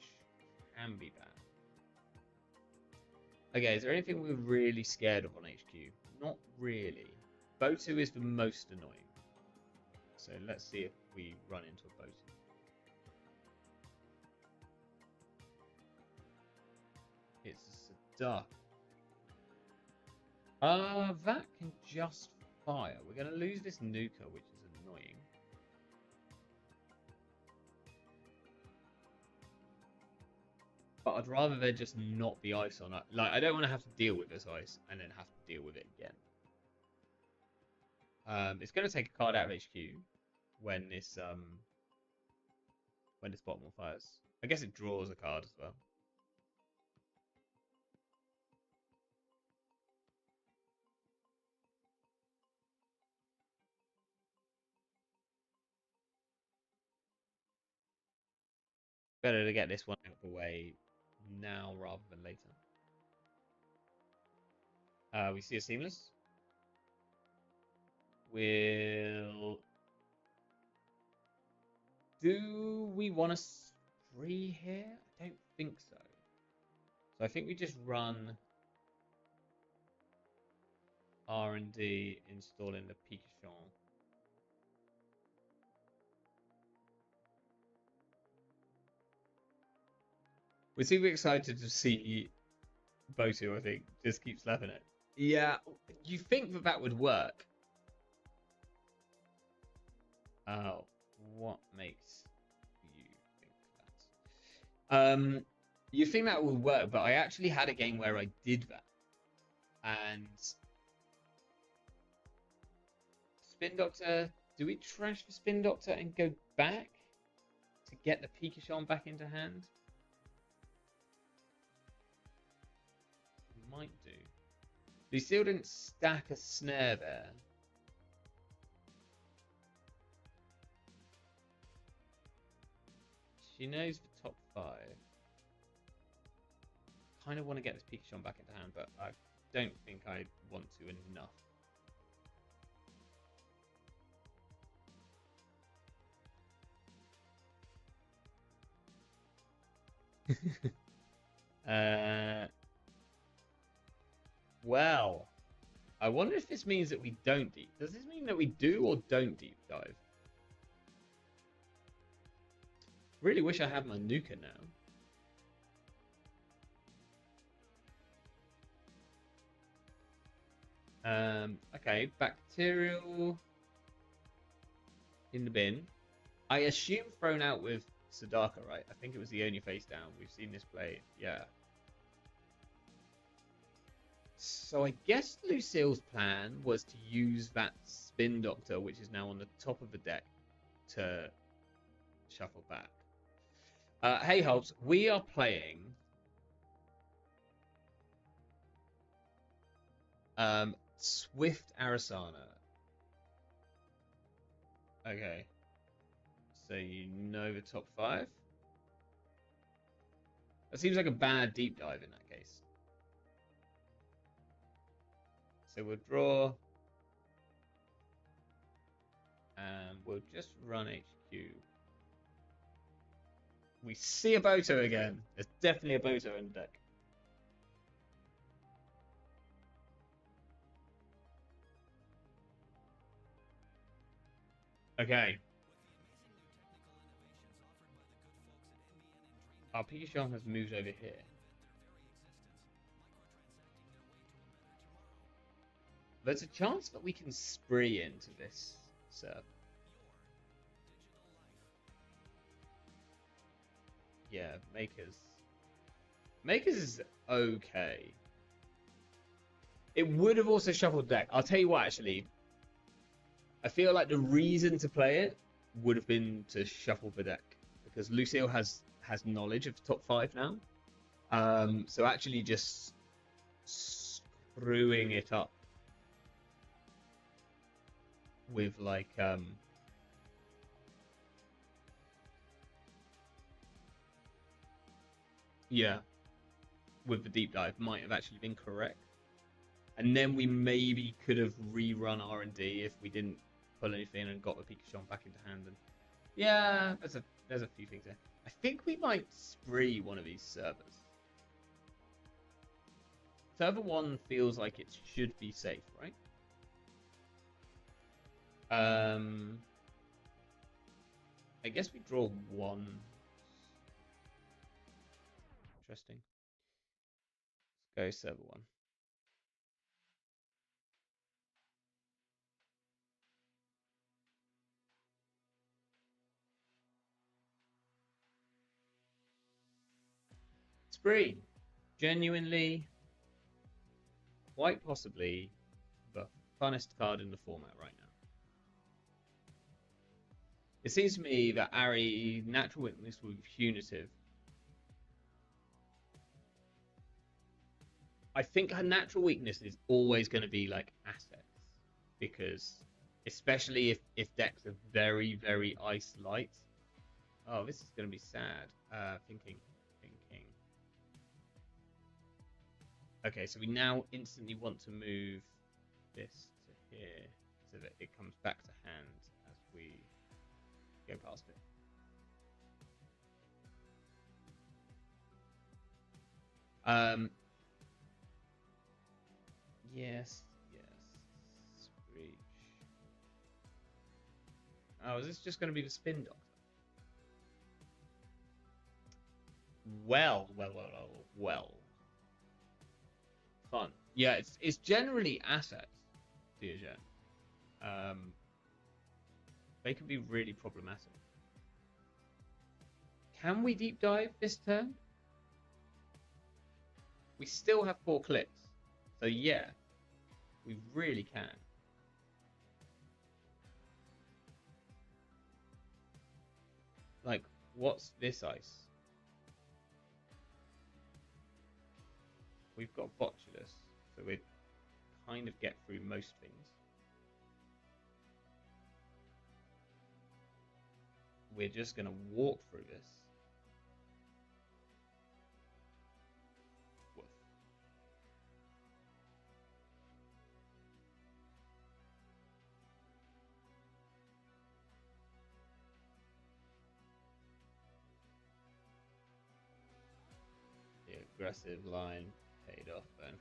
can be bad. Okay, is there anything we're really scared of on HQ? Not really. Botu is the most annoying. So let's see if we run into a Botu. It's a duck. That can just fire. We're going to lose this nuker, which is annoying. But I'd rather there just not be ice on it. Like, I don't want to have to deal with this ice and then have to deal with it again. It's going to take a card out of HQ when this bottom one fires. I guess it draws a card as well. Better to get this one out of the way now rather than later. We see a seamless. Do we want a spree here? I don't think so. So I think we just run R&D installing the Kysra. We're super excited to see Botu, I think. Just keep slapping it. Yeah, you think that would work. What makes you think that? You think that would work, but I actually had a game where I did that. And Spin Doctor, do we trash the Spin Doctor and go back to get the Pikachu back into hand? We might do. Lucille didn't stack a snare there. She knows the top 5. Kind of want to get this Pikachu back into hand, but I don't think I want to enough. Well, I wonder if this means that we don't deep. Does this mean that we do or don't deep dive? Really wish I had my Nuka now. Okay, bacterial in the bin. I assume thrown out with Sadaka, right? I think it was the only face down. We've seen this play, yeah. So I guess Lucille's plan was to use that Spin Doctor, which is now on the top of the deck, to shuffle back. Hey, Hobbs, we are playing Swift Arasana. Okay. So you know the top 5? That seems like a bad deep dive in that case. So we'll draw. And we'll just run HQ. We see a Boto again. There's definitely a Boto in the deck. Okay. Our Pikachu has moved over here. There's a chance that we can spree into this server. Yeah, Makers. Makers is okay. It would have also shuffled deck. I'll tell you what, actually. I feel like the reason to play it would have been to shuffle the deck. Because Lucille has knowledge of the top 5 now. So actually just screwing it up with like yeah, with the deep dive might have actually been correct. And then we maybe could have rerun R&D if we didn't pull anything and got the Pikachu back into hand. And yeah, there's a few things there. I think we might spree one of these servers. Server 1 feels like it should be safe, right? I guess we draw 1. Interesting. Let's go server 1. Spree, genuinely, quite possibly the funnest card in the format right now. It seems to me that Ari natural weakness will be punitive. I think her natural weakness is always going to be like assets, because especially if decks are very, very ice light. Oh, this is going to be sad. Thinking. Okay, so we now instantly want to move this to here so that it comes back to hand as we go past it. Yes. Screech. Oh, is this just going to be the spin doctor? Well. Fun. Yeah, it's generally assets, Diogen. They can be really problematic. Can we deep dive this turn? We still have 4 clicks. So yeah, we really can. Like, what's this ice? We've got Botulus, so we kind of get through most things. We're just going to walk through this. Woof. The aggressive line paid off then.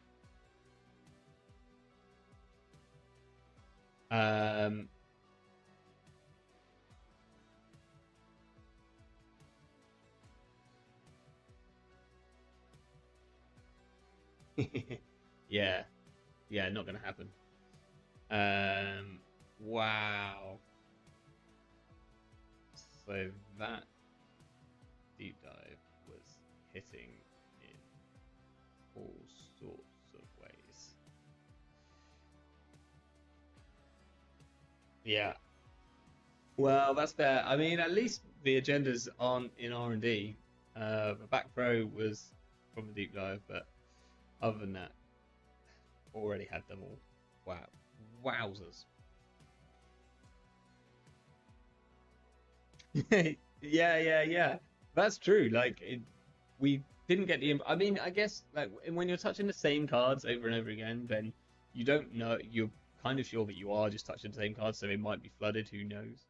Yeah, not gonna happen. Wow. So that deep dive was hitting in all sorts of ways. Yeah. Well, that's fair. I mean, at least the agendas aren't in R&D. The back row was from the deep dive, but other than that, already had them all. Wow. Wowzers. Yeah. That's true. Like, we didn't get the... I mean, I guess, like, when you're touching the same cards over and over again, then you don't know... You're kind of sure that you are just touching the same cards, so it might be flooded. Who knows?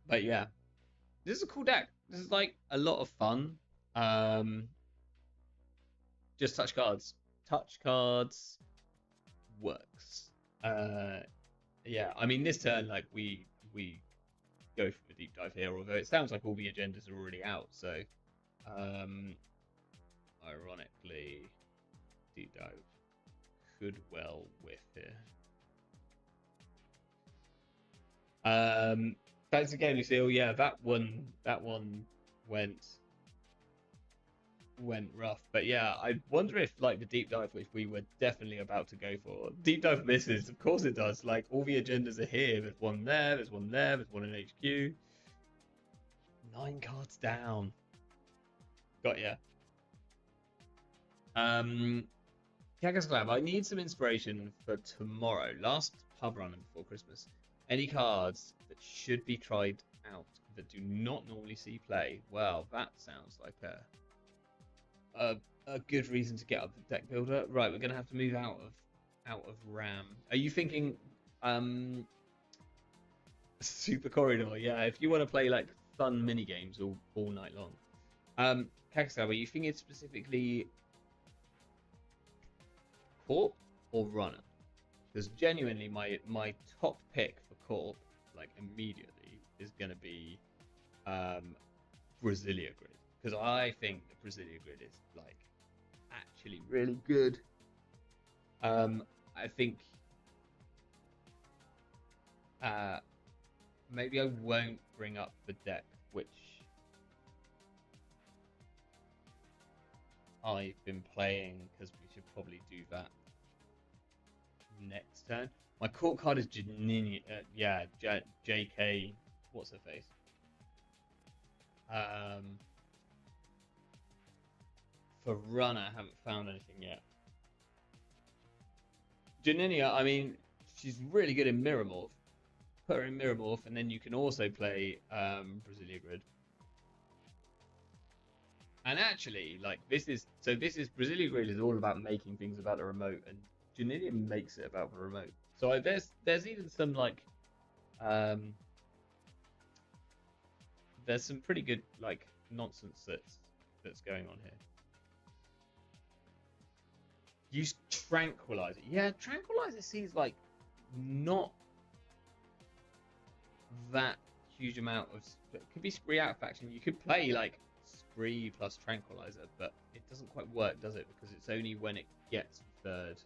But yeah. This is a cool deck. This is, like, a lot of fun. Just touch cards. Touch cards works. Yeah, I mean, this turn, like, we go for a deep dive here, although it sounds like all the agendas are already out, so ironically, deep dive could well whiff here. Thanks again, Lucille. Yeah, that one went rough, but yeah, I wonder if, like, the deep dive which we were definitely about to go for, deep dive misses. Of course it does. Like, all the agendas are here. There's one there, there's one there, there's one in HQ. 9 cards down. Got ya. Kagas Club, I need some inspiration for tomorrow. Last pub run before Christmas. Any cards that should be tried out that do not normally see play? Well, that sounds like a good reason to get up the deck builder. Right, we're gonna have to move out of RAM. Are you thinking Super Corridor? Yeah, if you want to play like fun mini games all night long. Kakasab, are you thinking specifically Corp or Runner? Because genuinely, my top pick for Corp, like immediately, is gonna be Brasilia Grid, because I think the Brasilia Grid is like actually really good. I think maybe I won't bring up the deck, which I've been playing, because we should probably do that next turn. My court card is Janini, JK. What's her face? For run, I haven't found anything yet. Janinia, I mean, she's really good in Mirror Morph. Put her in Mirror Morph, and then you can also play Brasilia Grid. And actually, like this is Brasilia Grid is all about making things about the remote, and Janinia makes it about the remote. So there's even some like there's some pretty good like nonsense that's going on here. Use Tranquilizer. Yeah, Tranquilizer seems like not that huge amount of. It could be Spree out of faction. You could play like Spree plus Tranquilizer, but it doesn't quite work, does it? Because it's only when it gets third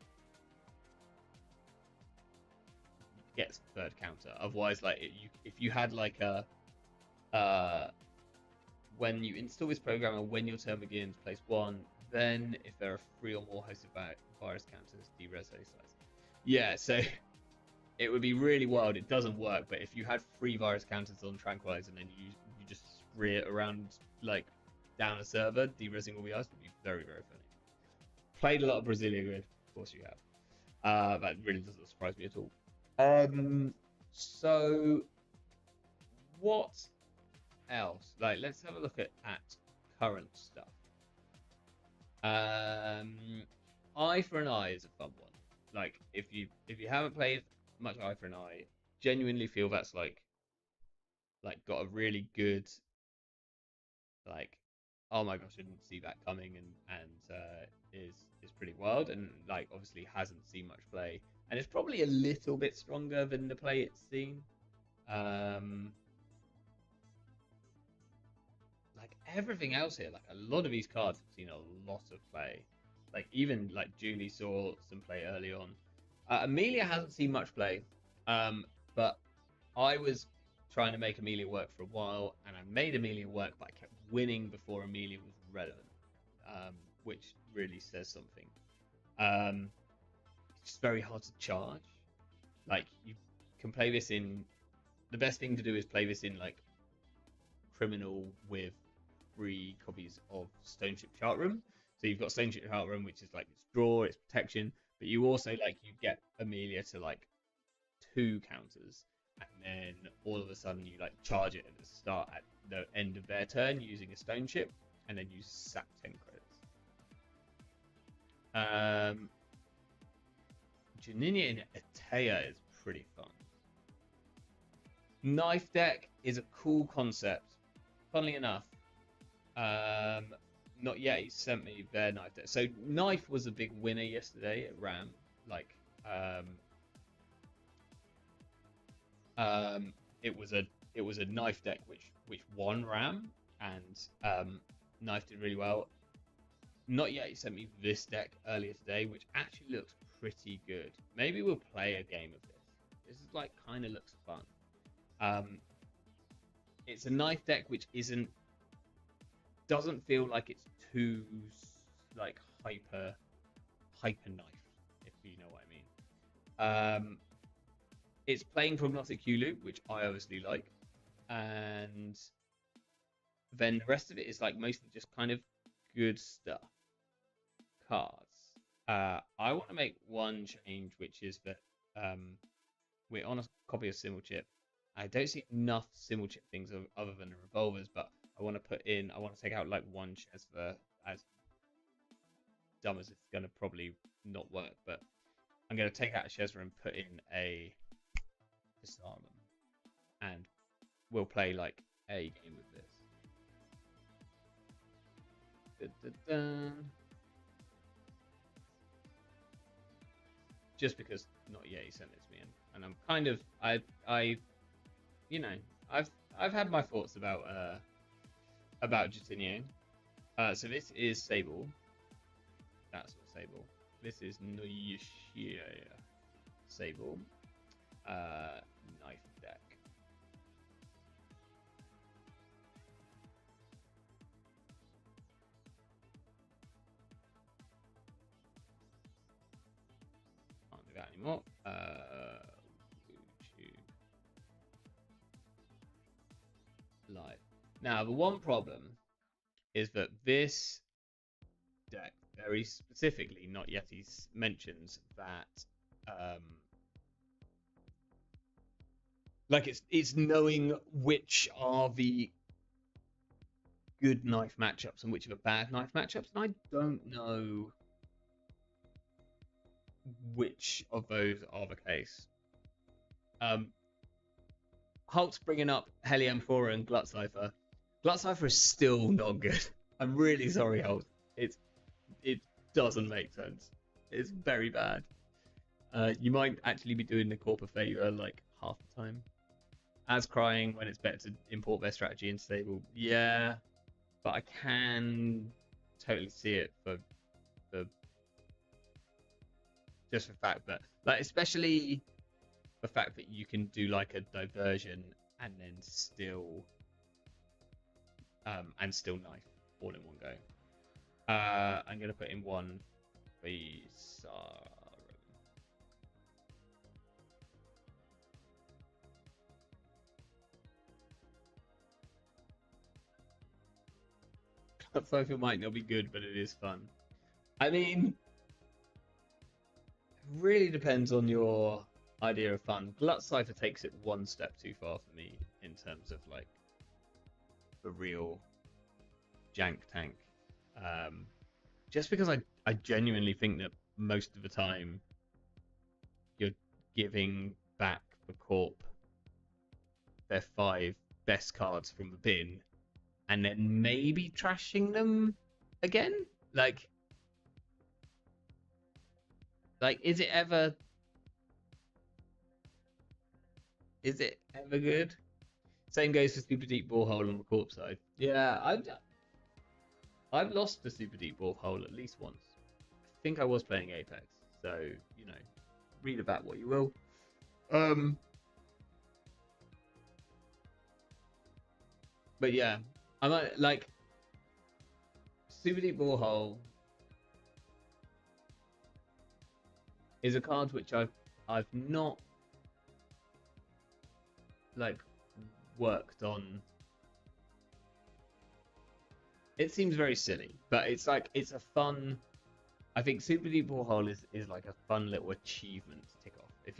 counter. Otherwise, like if you had like a when you install this program and when your turn begins, place 1. Then, if there are 3 or more hosted virus counters, derez those size. Yeah, so it would be really wild. It doesn't work, but if you had 3 virus counters on Tranquilizer and then you just spree it around like down a server, derezing all the ice would be very, very funny. Played a lot of Brasilia Grid, of course you have. That really doesn't surprise me at all. So what else? Like, let's have a look at current stuff. Eye for an Eye is a fun one. Like, if you haven't played much Eye for an Eye, genuinely feel that's like got a really good like, oh my gosh, I didn't see that coming, and is pretty wild, and like obviously hasn't seen much play, and it's probably a little bit stronger than the play it's seen. Like everything else here, like a lot of these cards have seen a lot of play. Like even like Julie saw some play early on. Amelia hasn't seen much play, but I was trying to make Amelia work for a while, and I made Amelia work, but I kept winning before Amelia was relevant, which really says something. It's just very hard to charge. Like you can play this in. The best thing to do is play this in like Criminal with 3 copies of Stone Ship Chart Room. So you've got Stone Ship Chart Room, which is like its draw, its protection, but you also like you get Amelia to like 2 counters, and then all of a sudden you like charge it at the start at the end of their turn using a Stone Ship, and then you sack 10 credits. Janinia in Atea is pretty fun. Knife deck is a cool concept. Funnily enough, not yet. He sent me their knife deck. So knife was a big winner yesterday at RAM. Like, it was a knife deck which won RAM, and knife did really well. Not yet. He sent me this deck earlier today, which actually looks pretty good. Maybe we'll play a game of this. This is like kind of looks fun. It's a knife deck which doesn't feel like it's too like hyper knife, if you know what I mean. It's playing Prognostic Hulu, which I obviously like, and then the rest of it is like mostly just kind of good stuff. Cards. I want to make one change, which is that we're on a copy of Simulchip. I don't see enough Simulchip things other than the revolvers, but I want to take out like one Chesver, as dumb as it's going to probably not work, but I'm going to take out a Chesver and put in a Disarm, and we'll play like a game with this. Just because not yet he sent it to me, and I'm kind of I've had my thoughts about Justinian. So this is Sable. That's not Sable. This is Noyishia Sable. Knife deck. that anymore. YouTube Live. Now, the one problem is that this deck very specifically, not yet, he mentions that like it's knowing which are the good knife matchups and which are the bad knife matchups, and I don't know which of those are the case. Hulk's bringing up Heliamphora and Glutcipher. Glutcipher is still not good. I'm really sorry, Hulk. It doesn't make sense. It's very bad. You might actually be doing the Corp a favor like half the time. As crying when it's better to import their strategy into stable. Yeah, but I can totally see it for just the fact that, like, especially the fact that you can do like a diversion and then still knife all in one go. I'm gonna put in one Kysra. Glutcipher might not be good, but it is fun. I mean, it really depends on your idea of fun. Glutcipher takes it one step too far for me in terms of like the real jank tank. Just because I genuinely think that most of the time you're giving back the Corp their 5 best cards from the bin and then maybe trashing them again. Like is it ever good? Same goes for Super Deep Borehole on the Corp side. Yeah, I've lost the Super Deep Borehole at least once. I think I was playing Apex, so you know, read about what you will. But yeah, I might like Super Deep Borehole is a card which I've not like worked on. It seems very silly, but it's like it's a fun. I think Super Deep Borehole is like a fun little achievement to tick off. If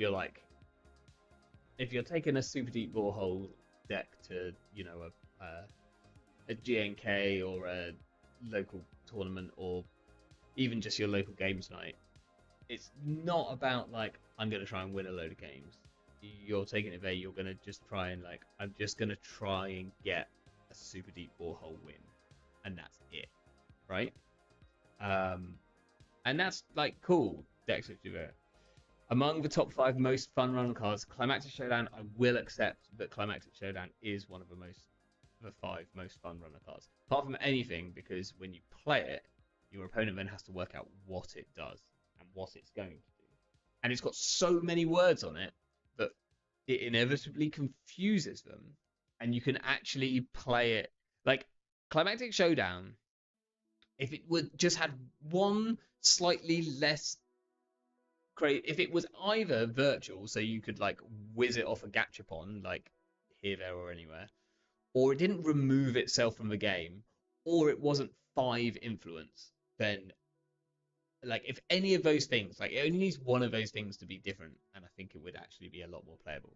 you're taking a Super Deep Borehole deck to, you know, a GNK or a local tournament or even just your local games night, it's not about like I'm gonna try and win a load of games. You're taking it there. You're gonna just try and like I'm just gonna try and get a Super Deep Borehole win, and that's it, right? And that's like cool. Decks which do that. Among the top 5 most fun run cards, Climactic Showdown, I will accept that Climactic Showdown is one of the 5 most fun runner cards. Apart from anything, because when you play it, your opponent then has to work out what it does and what it's going to do. And it's got so many words on it that it inevitably confuses them. And you can actually play it like Climactic Showdown. If it would just had one slightly less great, if it was either virtual, so you could like whiz it off a gachapon, like here, there, or anywhere, or it didn't remove itself from the game, or it wasn't 5 influence, then like if any of those things, like it only needs one of those things to be different, and I think it would actually be a lot more playable.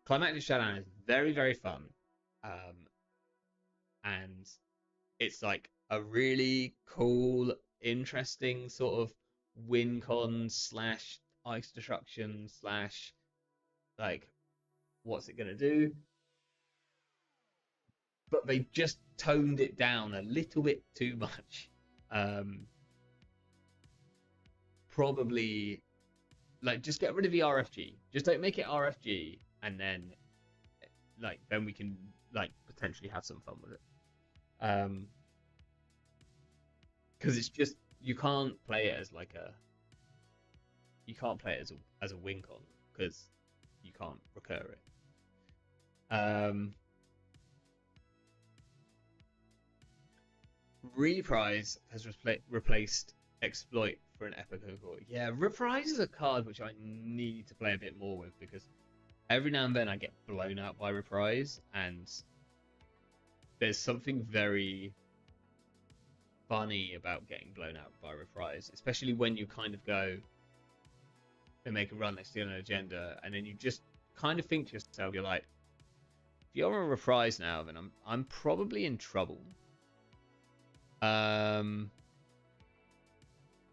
Climactic Showdown is very, very fun, and it's like a really cool, interesting sort of win con slash ice destruction slash like what's it gonna do? But they just toned it down a little bit too much. Probably like just get rid of the RFG. Just don't make it RFG, and then like then we can like potentially have some fun with it. Because it's just you can't play it as like as a win con because you can't recur it. Reprise has replaced exploit for an epic cohort. Yeah, Reprise is a card which I need to play a bit more with because every now and then I get blown out by Reprise, and there's something very funny about getting blown out by Reprise, especially when you kind of go, they make a run, they steal an agenda, and then you just kind of think to yourself, you're like, if you're a Reprise now, then I'm probably in trouble.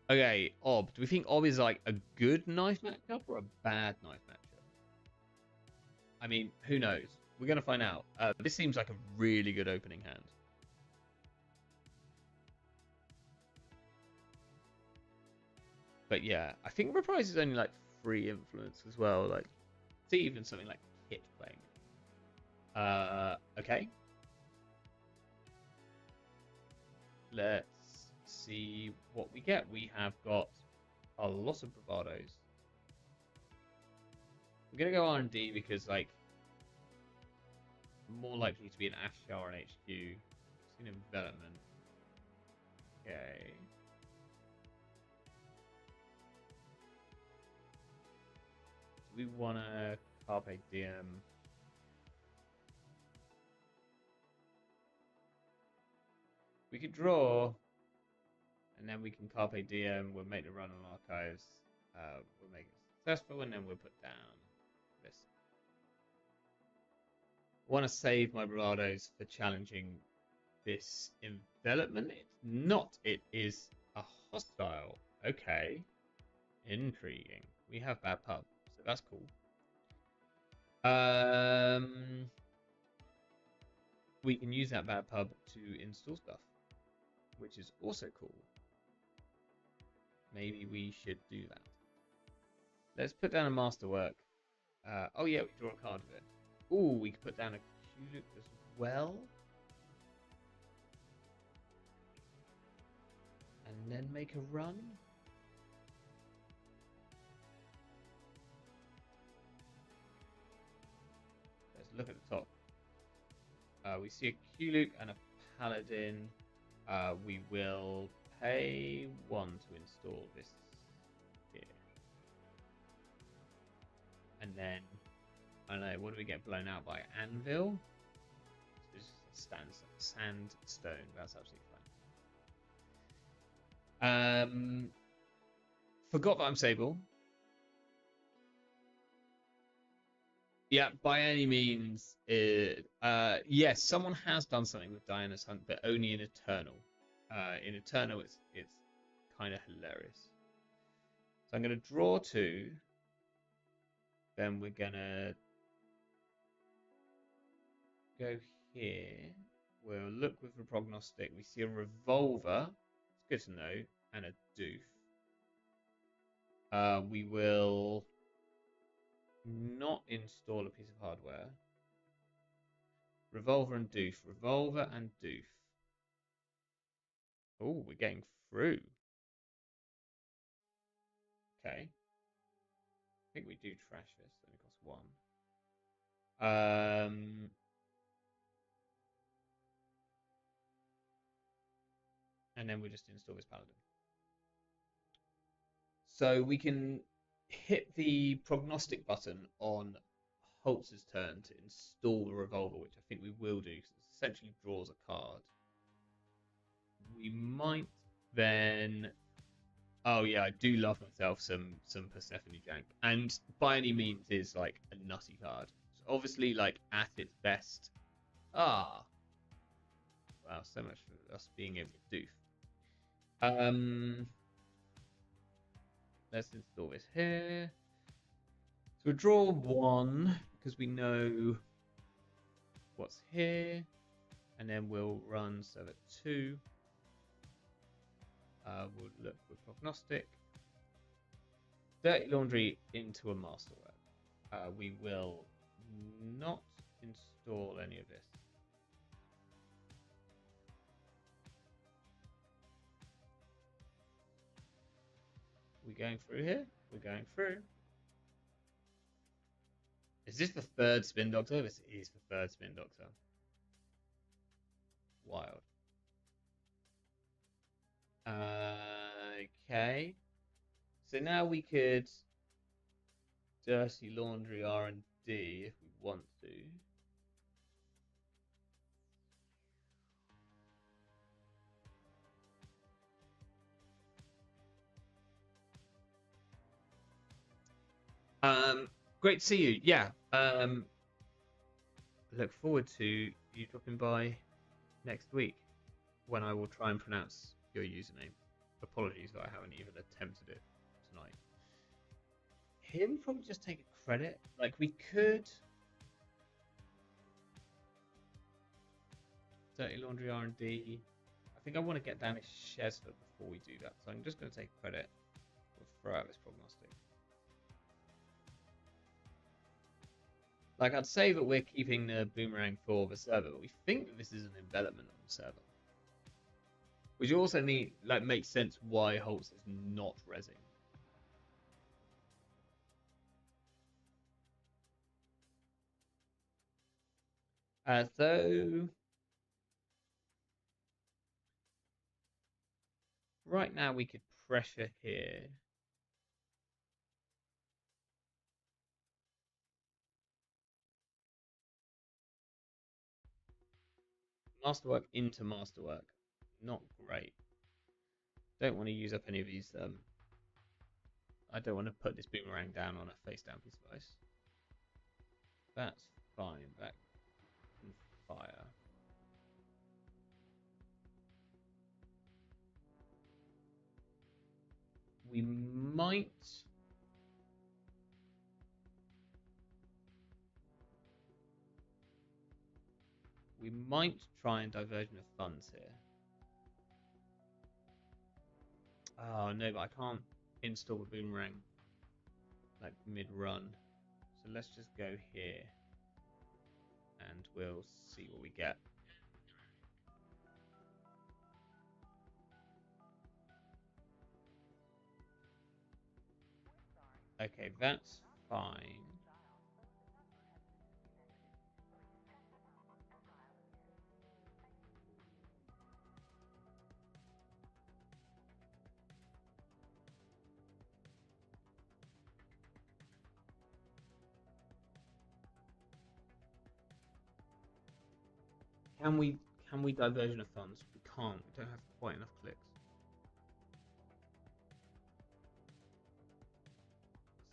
Okay, Ob. Do we think Ob is like a good knife matchup or a bad knife matchup? I mean, who knows? We're going to find out. This seems like a really good opening hand. But yeah, I think Reprise is only like 3 influence as well. Like, see even something like Kit playing. Okay. Let's see what we get. We have got a lot of bravados. We're gonna go R&D because like more likely to be an Ashar and HQ. Seen in development. Okay. Do we wanna Carpe Diem? We could draw, and then we can Carpe Diem. We'll make the run on archives. We'll make it successful, and then we'll put down this. I want to save my bravados for challenging this envelopment. It's not. It is a hostile. Okay. Intriguing. We have bad pub, so that's cool. We can use that bad pub to install stuff, which is also cool. Maybe we should do that. Let's put down a masterwork. Oh yeah, we draw a card of it. Ooh, we could put down a Kuluk as well. And then make a run. Let's look at the top. We see a Kuluk and a Paladin. We will pay 1 to install this here. And then, I don't know, what do we get blown out by? Anvil? It's sandstone. That's absolutely fine. Forgot that I'm Sable. Yeah, by any means. Yes, someone has done something with Diana's Hunt, but only in Eternal. In Eternal, it's kind of hilarious. So I'm going to draw 2. Then we're going to go here. We'll look with the prognostic. We see a revolver. It's good to know. And a doof. We will not install a piece of hardware. Revolver and doof. Revolver and doof. Oh, we're getting through. Okay. I think we do trash this. It only costs 1. And then we just install this Paladin. So we can hit the prognostic button on Holtz's turn to install the revolver, which I think we will do because it essentially draws a card. We might then. Oh yeah, I do love myself some Persephone Jank, and by any means is like a nutty card. So obviously, like at its best. Wow, so much for us being able to doof. Let's install this here. So we'll draw 1 because we know what's here, and then we'll run server 2. We'll look with prognostic. Dirty laundry into a masterwork. We will not install any of this. We're going through here. We're going through. Is this the 3rd Spin Doctor? This is the 3rd Spin Doctor. Wild. Okay. So now we could dirty laundry R&D if we want to. Great to see you. Yeah. Look forward to you dropping by next week when I will try and pronounce your username. Apologies that I haven't even attempted it tonight. Him probably just take a credit. Like we could dirty laundry R&D. I think I want to get down to Shesford before we do that, so I'm just going to take credit. We'll throw out this prognostic. Like I'd say that we're keeping the boomerang for the server, but we think that this is an envelopment on the server. Which also makes sense why Holtz is not rezzing. So right now we could pressure here. Masterwork into masterwork. Not great. Don't want to use up any of these. I don't want to put this boomerang down on a face down piece of ice. That's fine. That can fire. We might. We might try and diversion of funds here. Oh no, but I can't install the boomerang like mid-run. So let's just go here and we'll see what we get. Okay, that's fine. Can we diversion of funds? We can't. We don't have quite enough clicks.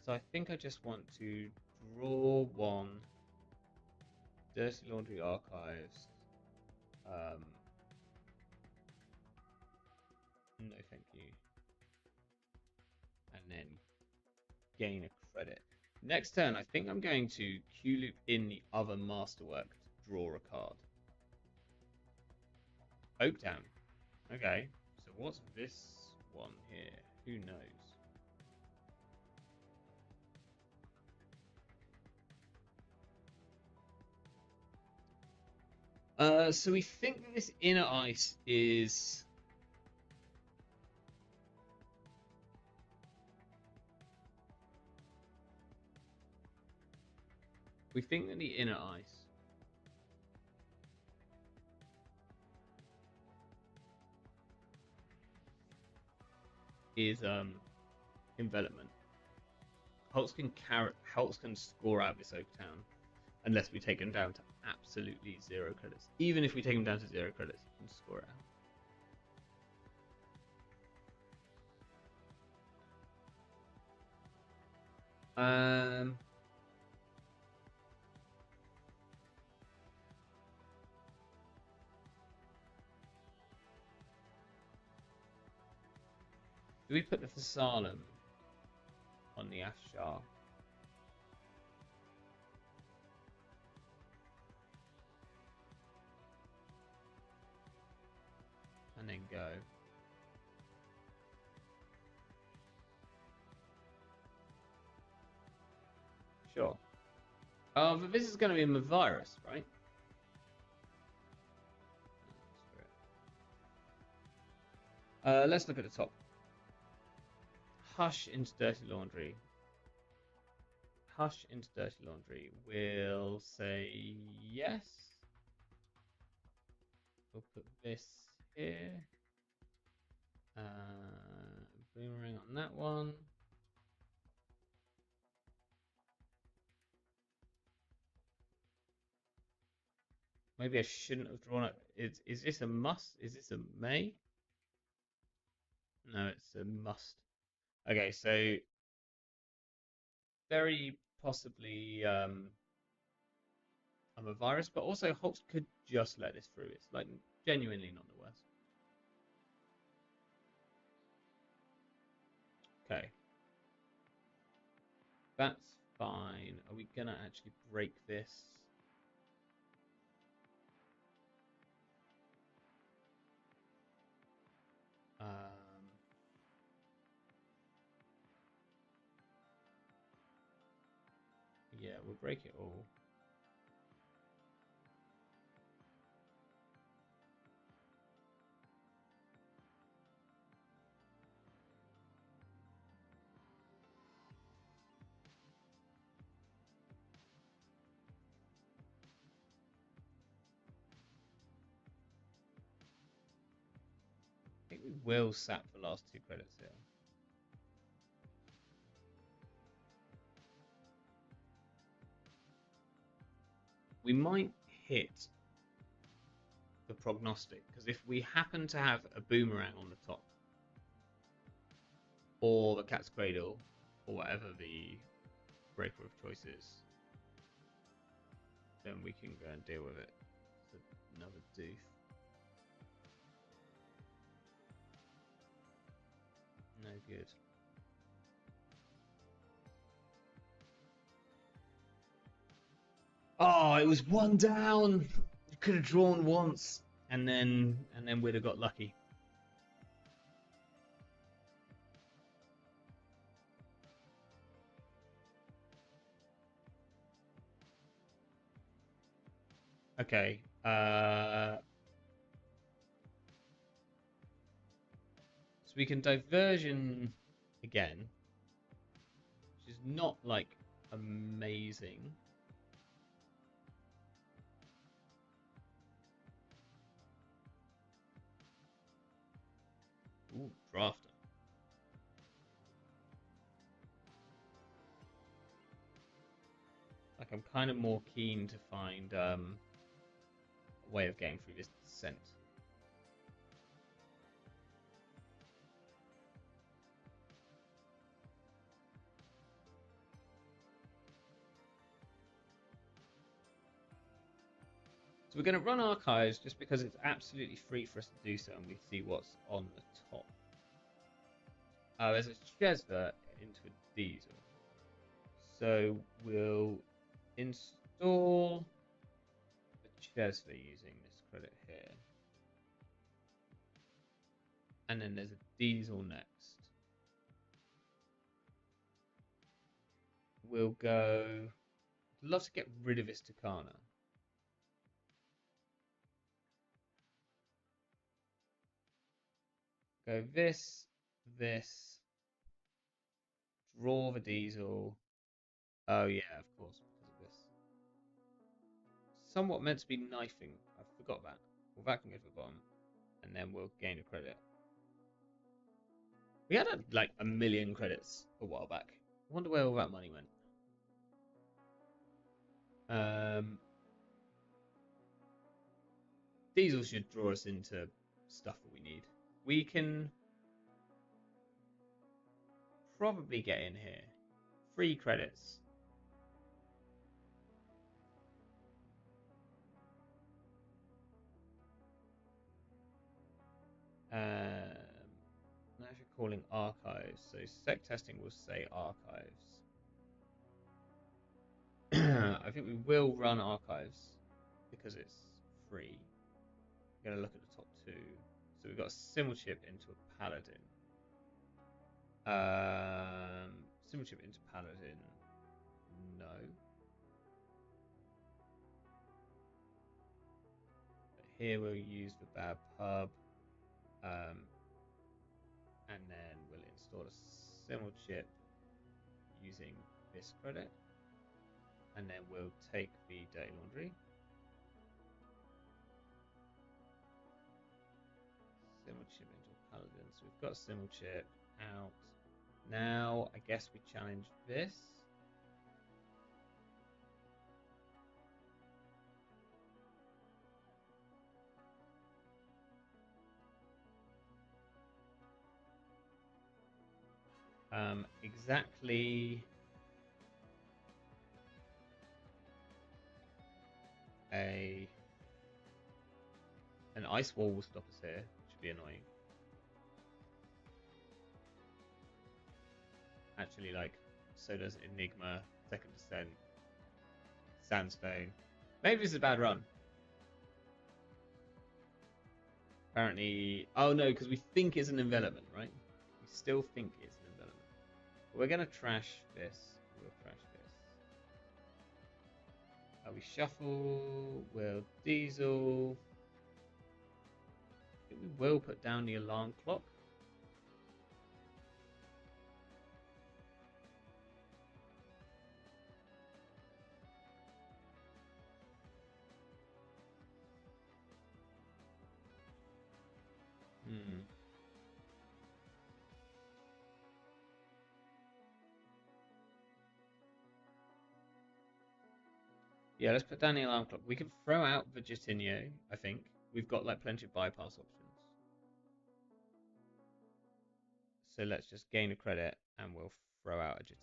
So I think I just want to draw one. Dirty Laundry Archives. No, thank you. And then gain a credit. Next turn, I think I'm going to Q loop in the other masterwork to draw a card. Oaktown. Okay, so what's this one here? Who knows? So we think that this inner ice is... We think that the inner ice is envelopment. Holtz can score out this Oaktown unless we take him down to absolutely 0 credits. Even if we take him down to 0 credits, he can score it out. Do we put the Thessalem on the Afshar? And then go. Sure. Oh, but this is going to be a virus, right? Let's look at the top. Hush into Dirty Laundry. Hush into Dirty Laundry. We'll say yes. We'll put this here. Boomerang on that one. Maybe I shouldn't have drawn it. Is this a must? Is this a may? No, it's a must. Okay, so very possibly I'm a virus, but also Hulk could just let this through. It's like genuinely not the worst. Okay, that's fine. Are we gonna actually break this? Yeah, we'll break it all. I think we will sap the last 2 credits here. We might hit the prognostic, because if we happen to have a boomerang on the top, or the cat's cradle, or whatever the breaker of choice is, then we can go and deal with it. It's another doof. No good. Oh, it was 1 down. You could have drawn once, and then we'd have got lucky. Okay. So we can diversion again, which is not like amazing. Ooh, drafter. Like, I'm kind of more keen to find a way of getting through this descent. So we're going to run archives just because it's absolutely free for us to do so, and we see what's on the top. There's a Kysra into a diesel. So we'll install the Kysra using this credit here. And then there's a diesel next. We'll go... I'd love to get rid of Istakana. Go this, draw the diesel. Oh yeah, of course, because of this. Somewhat meant to be knifing. I forgot that. Well, that can go to the bottom, and then we'll gain a credit. We had like 1 million credits a while back. I wonder where all that money went. Diesel should draw us into stuff that we need. We can probably get in here. 3 credits. Now if you're calling archives, so sec testing will say archives. I think we will run archives because it's free. I'm going to look at the top 2. So we've got a simul chip into a paladin. Simul chip into paladin. No. But here we'll use the bad pub. And then we'll install a simul chip using this credit. And then we'll take the dirty laundry. Simul chip into a paladin. So we've got a simul chip out. Now I guess we challenge this. Exactly an ice wall will stop us here, which would be annoying. Actually, like, so does Enigma, Second Descent, Sandstone. Maybe this is a bad run. Apparently, oh no, because we think it's an envelopment, right? We still think it's an envelopment. But we're gonna trash this. We'll trash this. We shuffle. We'll diesel. I think we will put down the alarm clock. Yeah, let's put down the alarm clock. We can throw out Virgitinio, I think. We've got like plenty of bypass options. So let's just gain a credit and we'll throw out a Virgitinio.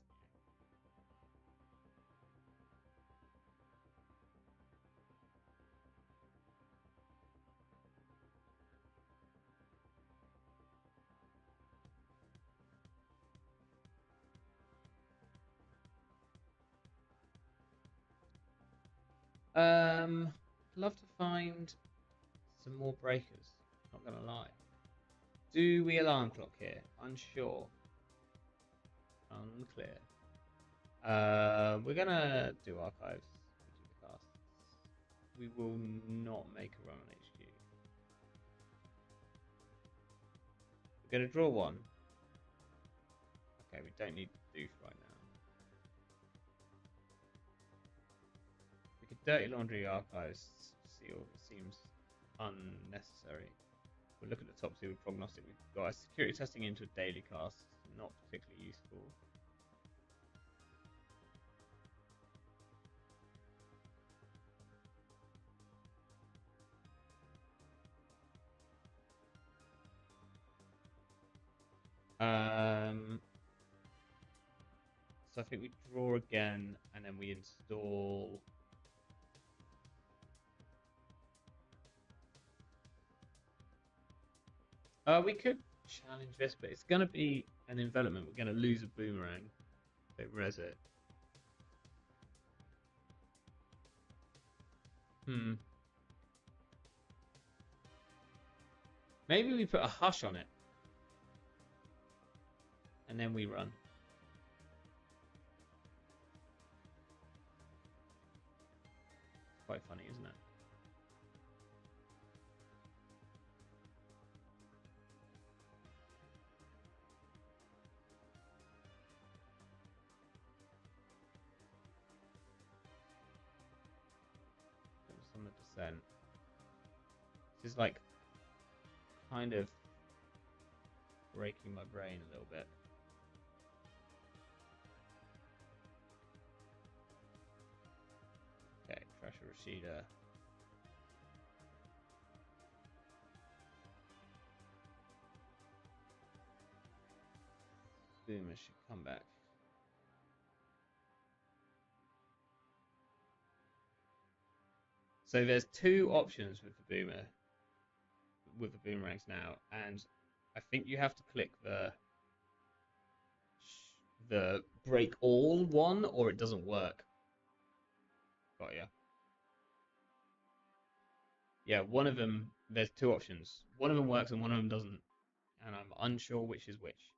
Love to find some more breakers. Not gonna lie. Do we alarm clock here? Unsure. Unclear. We're gonna do archives. Do the casts. We will not make a run on HQ. We're gonna draw one. Okay, we don't need to do right now. We could dirty laundry archives. Seal seems unnecessary. We'll look at the top two with prognostic. We've got a security testing into a daily cast. Not particularly useful. So I think we draw again, and then we install. We could challenge this, but it's going to be an envelopment. We're going to lose a boomerang. They res it. Maybe we put a hush on it, and then we run. Quite funny, isn't it? On the descent. This is like kind of breaking my brain a little bit. Okay, Trasher Rashida. Boomer should come back. So there's two options with the boomer, with the boomerangs now, and I think you have to click the break all one, or it doesn't work. Got ya. Yeah, one of them. There's two options. One of them works and one of them doesn't, and I'm unsure which is which.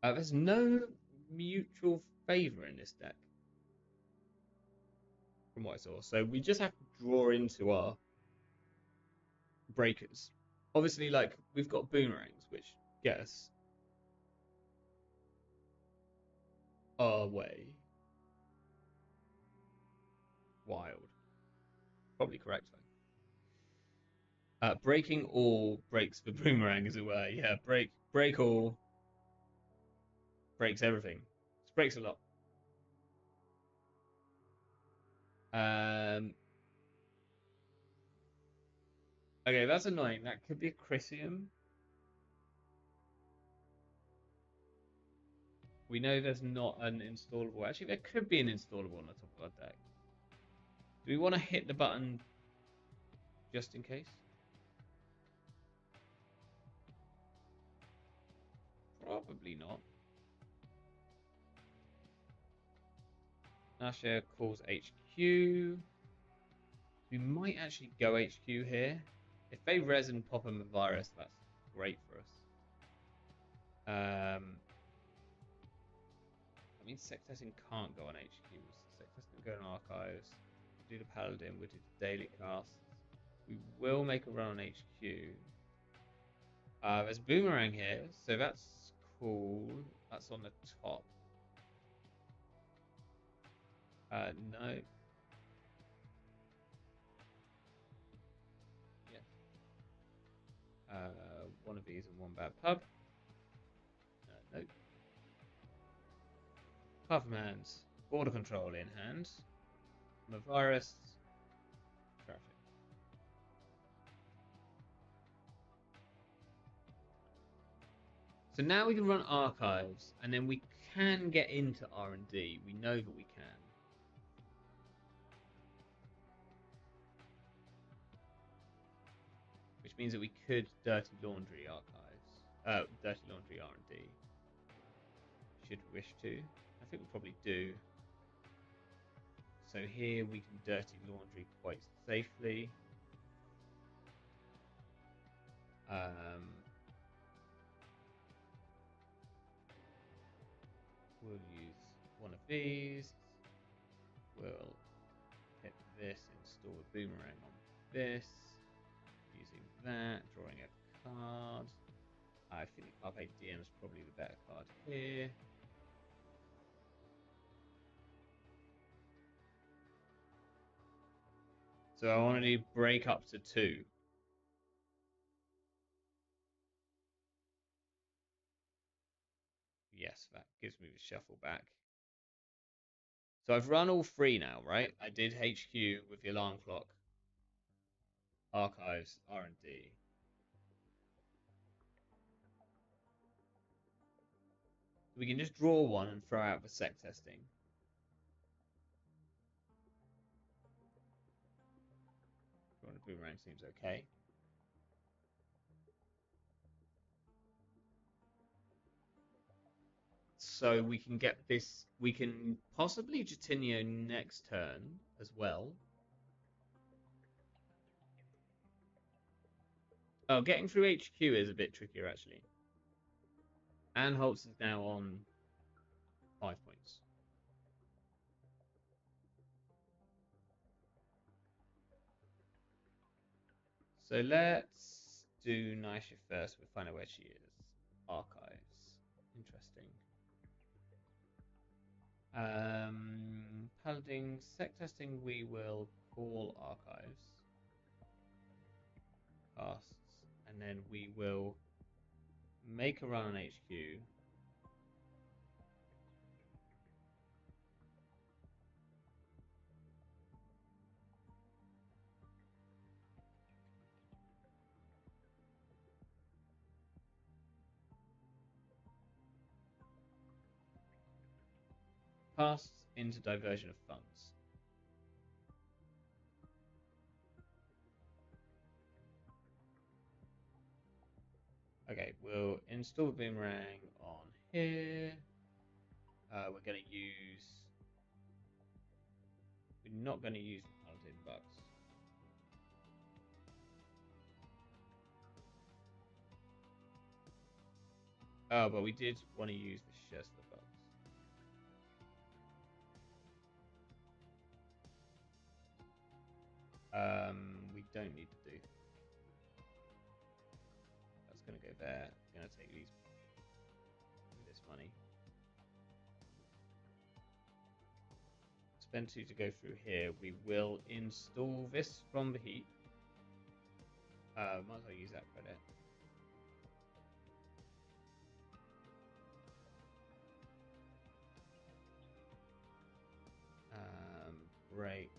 There's no mutual favor in this deck, from what I saw. So we just have to draw into our breakers. Obviously, like we've got boomerangs, which get us our way. Wild. Probably correct though. Breaking all breaks the boomerang, as it were. Yeah, break all breaks everything. This breaks a lot. Um, okay, that's annoying. That could be a Chrysium. We know there's not an installable. Actually, there could be an installable on the top of our deck. Do we want to hit the button just in case? Probably not. Nasha calls HQ. We might actually go HQ here. If they res and pop him a virus, that's great for us. I mean, sec testing can't go on HQ. Sec testing can go on archives. We'll do the paladin. We'll do the daily casts. We will make a run on HQ. There's boomerang here, so that's cool. That's on the top. No. Yes. One of these and one bad pub. No. Puffman's border control in hand. The virus. Traffic. So now we can run archives, and then we can get into R&D. We know that we can. Which means that we could dirty laundry archives. Dirty laundry R&D. Should we wish to. I think we probably do. So here we can dirty laundry quite safely. We'll use one of these. We'll hit this, install a boomerang on this. Using that, drawing a card. I think the Carpe DM is probably the better card here. So I want to break up to 2. Yes, that gives me the shuffle back. So I've run all 3 now, right? I did HQ with the alarm clock, archives, R&D. We can just draw one and throw out the sec testing. Drawing a boomerang seems okay. So we can get this. We can possibly Jatinio next turn as well. Oh, getting through HQ is a bit trickier actually. And Holtz is now on 5 points. So let's do Nisha first. We'll find out where she is. Archives. Interesting. Paladin sec testing. We will call archives. Casts. And then we will make a run on HQ. Casts into diversion of funds. Okay, we'll install boomerang on here. We're going to use. We're not going to use the paladin bucks. Oh, but we did want to use the Shesta bucks. We don't need to do. That's going to go there. Going to take this money. Spend 2 to go through here. We will install this from the heat. Might as well use that credit. Break.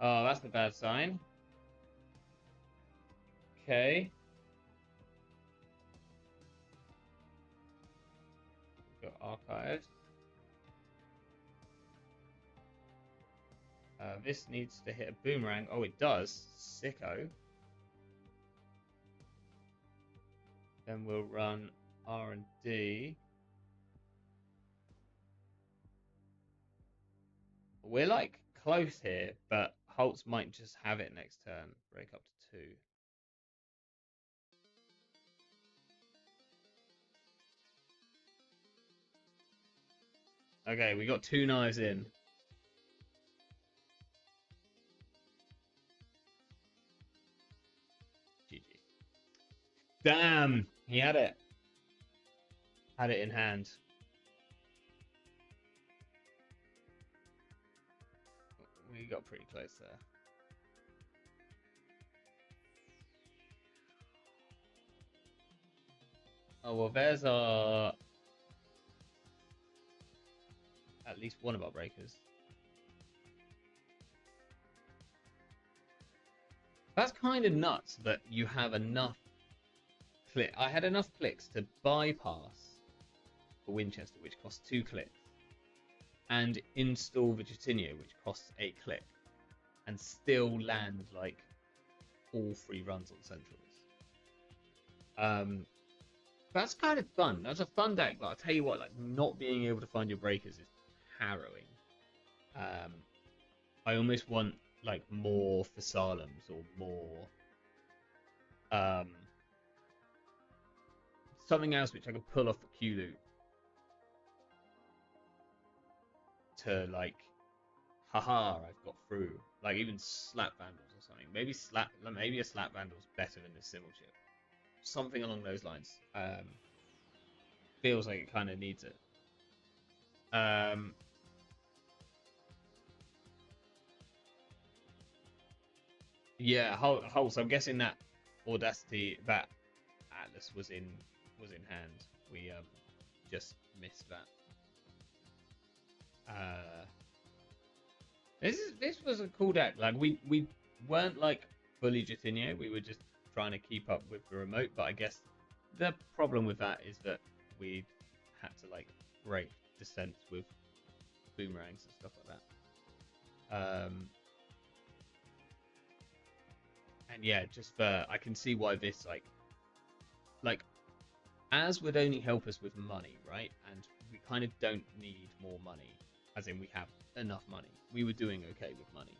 Oh, that's a bad sign. Okay. Got archived. This needs to hit a boomerang. Oh, it does. Sicko. Then we'll run R&D. We're like close here, but Holtz might just have it next turn. Break up to 2. Okay, we got 2 knives in. GG. Damn, he had it. Had it in hand. We got pretty close there. Oh, well, there's our... at least one of our breakers. That's kind of nuts that you have enough click. I had enough clicks to bypass the Winchester, which costs 2 clicks, and install the Jutinio, which costs 8 clicks, and still land like all 3 runs on centrals. That's kind of fun. That's a fun deck, but I'll tell you what, like not being able to find your breakers is harrowing. I almost want like more for Salems or more something else which I could pull off the Q loop to like, haha, I've got through. Like even slap vandals or something. Maybe a slap vandal's better than a symbol chip. Something along those lines. Feels like it kind of needs it. Yeah, Hulse. I'm guessing that Audacity, that Atlas was in hand. We just missed that. This was a cool deck. Like we weren't like fully Jutinho. We were just trying to keep up with the remote. But I guess the problem with that is that we had to like break descents with boomerangs and stuff like that. And yeah, just for I can see why this like as would only help us with money, right? And we kind of don't need more money, as in we have enough money. We were doing okay with money.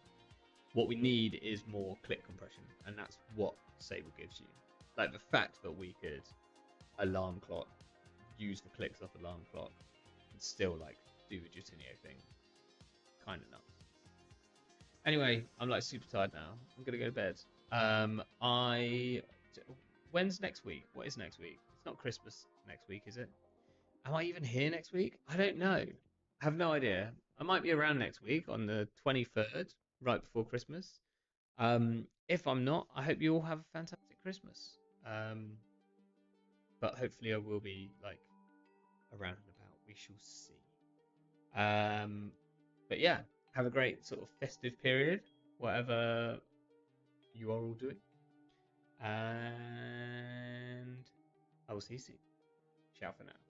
What we need is more click compression, and that's what Sable gives you. Like the fact that we could alarm clock, use the clicks off alarm clock, and still like do the Jutinio thing, kind of nuts. Anyway, I'm like super tired now. I'm gonna go to bed. When's next week? What is next week? It's not Christmas next week, is it? Am I even here next week? I don't know. I have no idea. I might be around next week on the 23rd, right before Christmas. If I'm not, I hope you all have a fantastic Christmas. But hopefully I will be like around and about. We shall see. But yeah, have a great sort of festive period, whatever you are all doing. And I will see you soon. Ciao for now.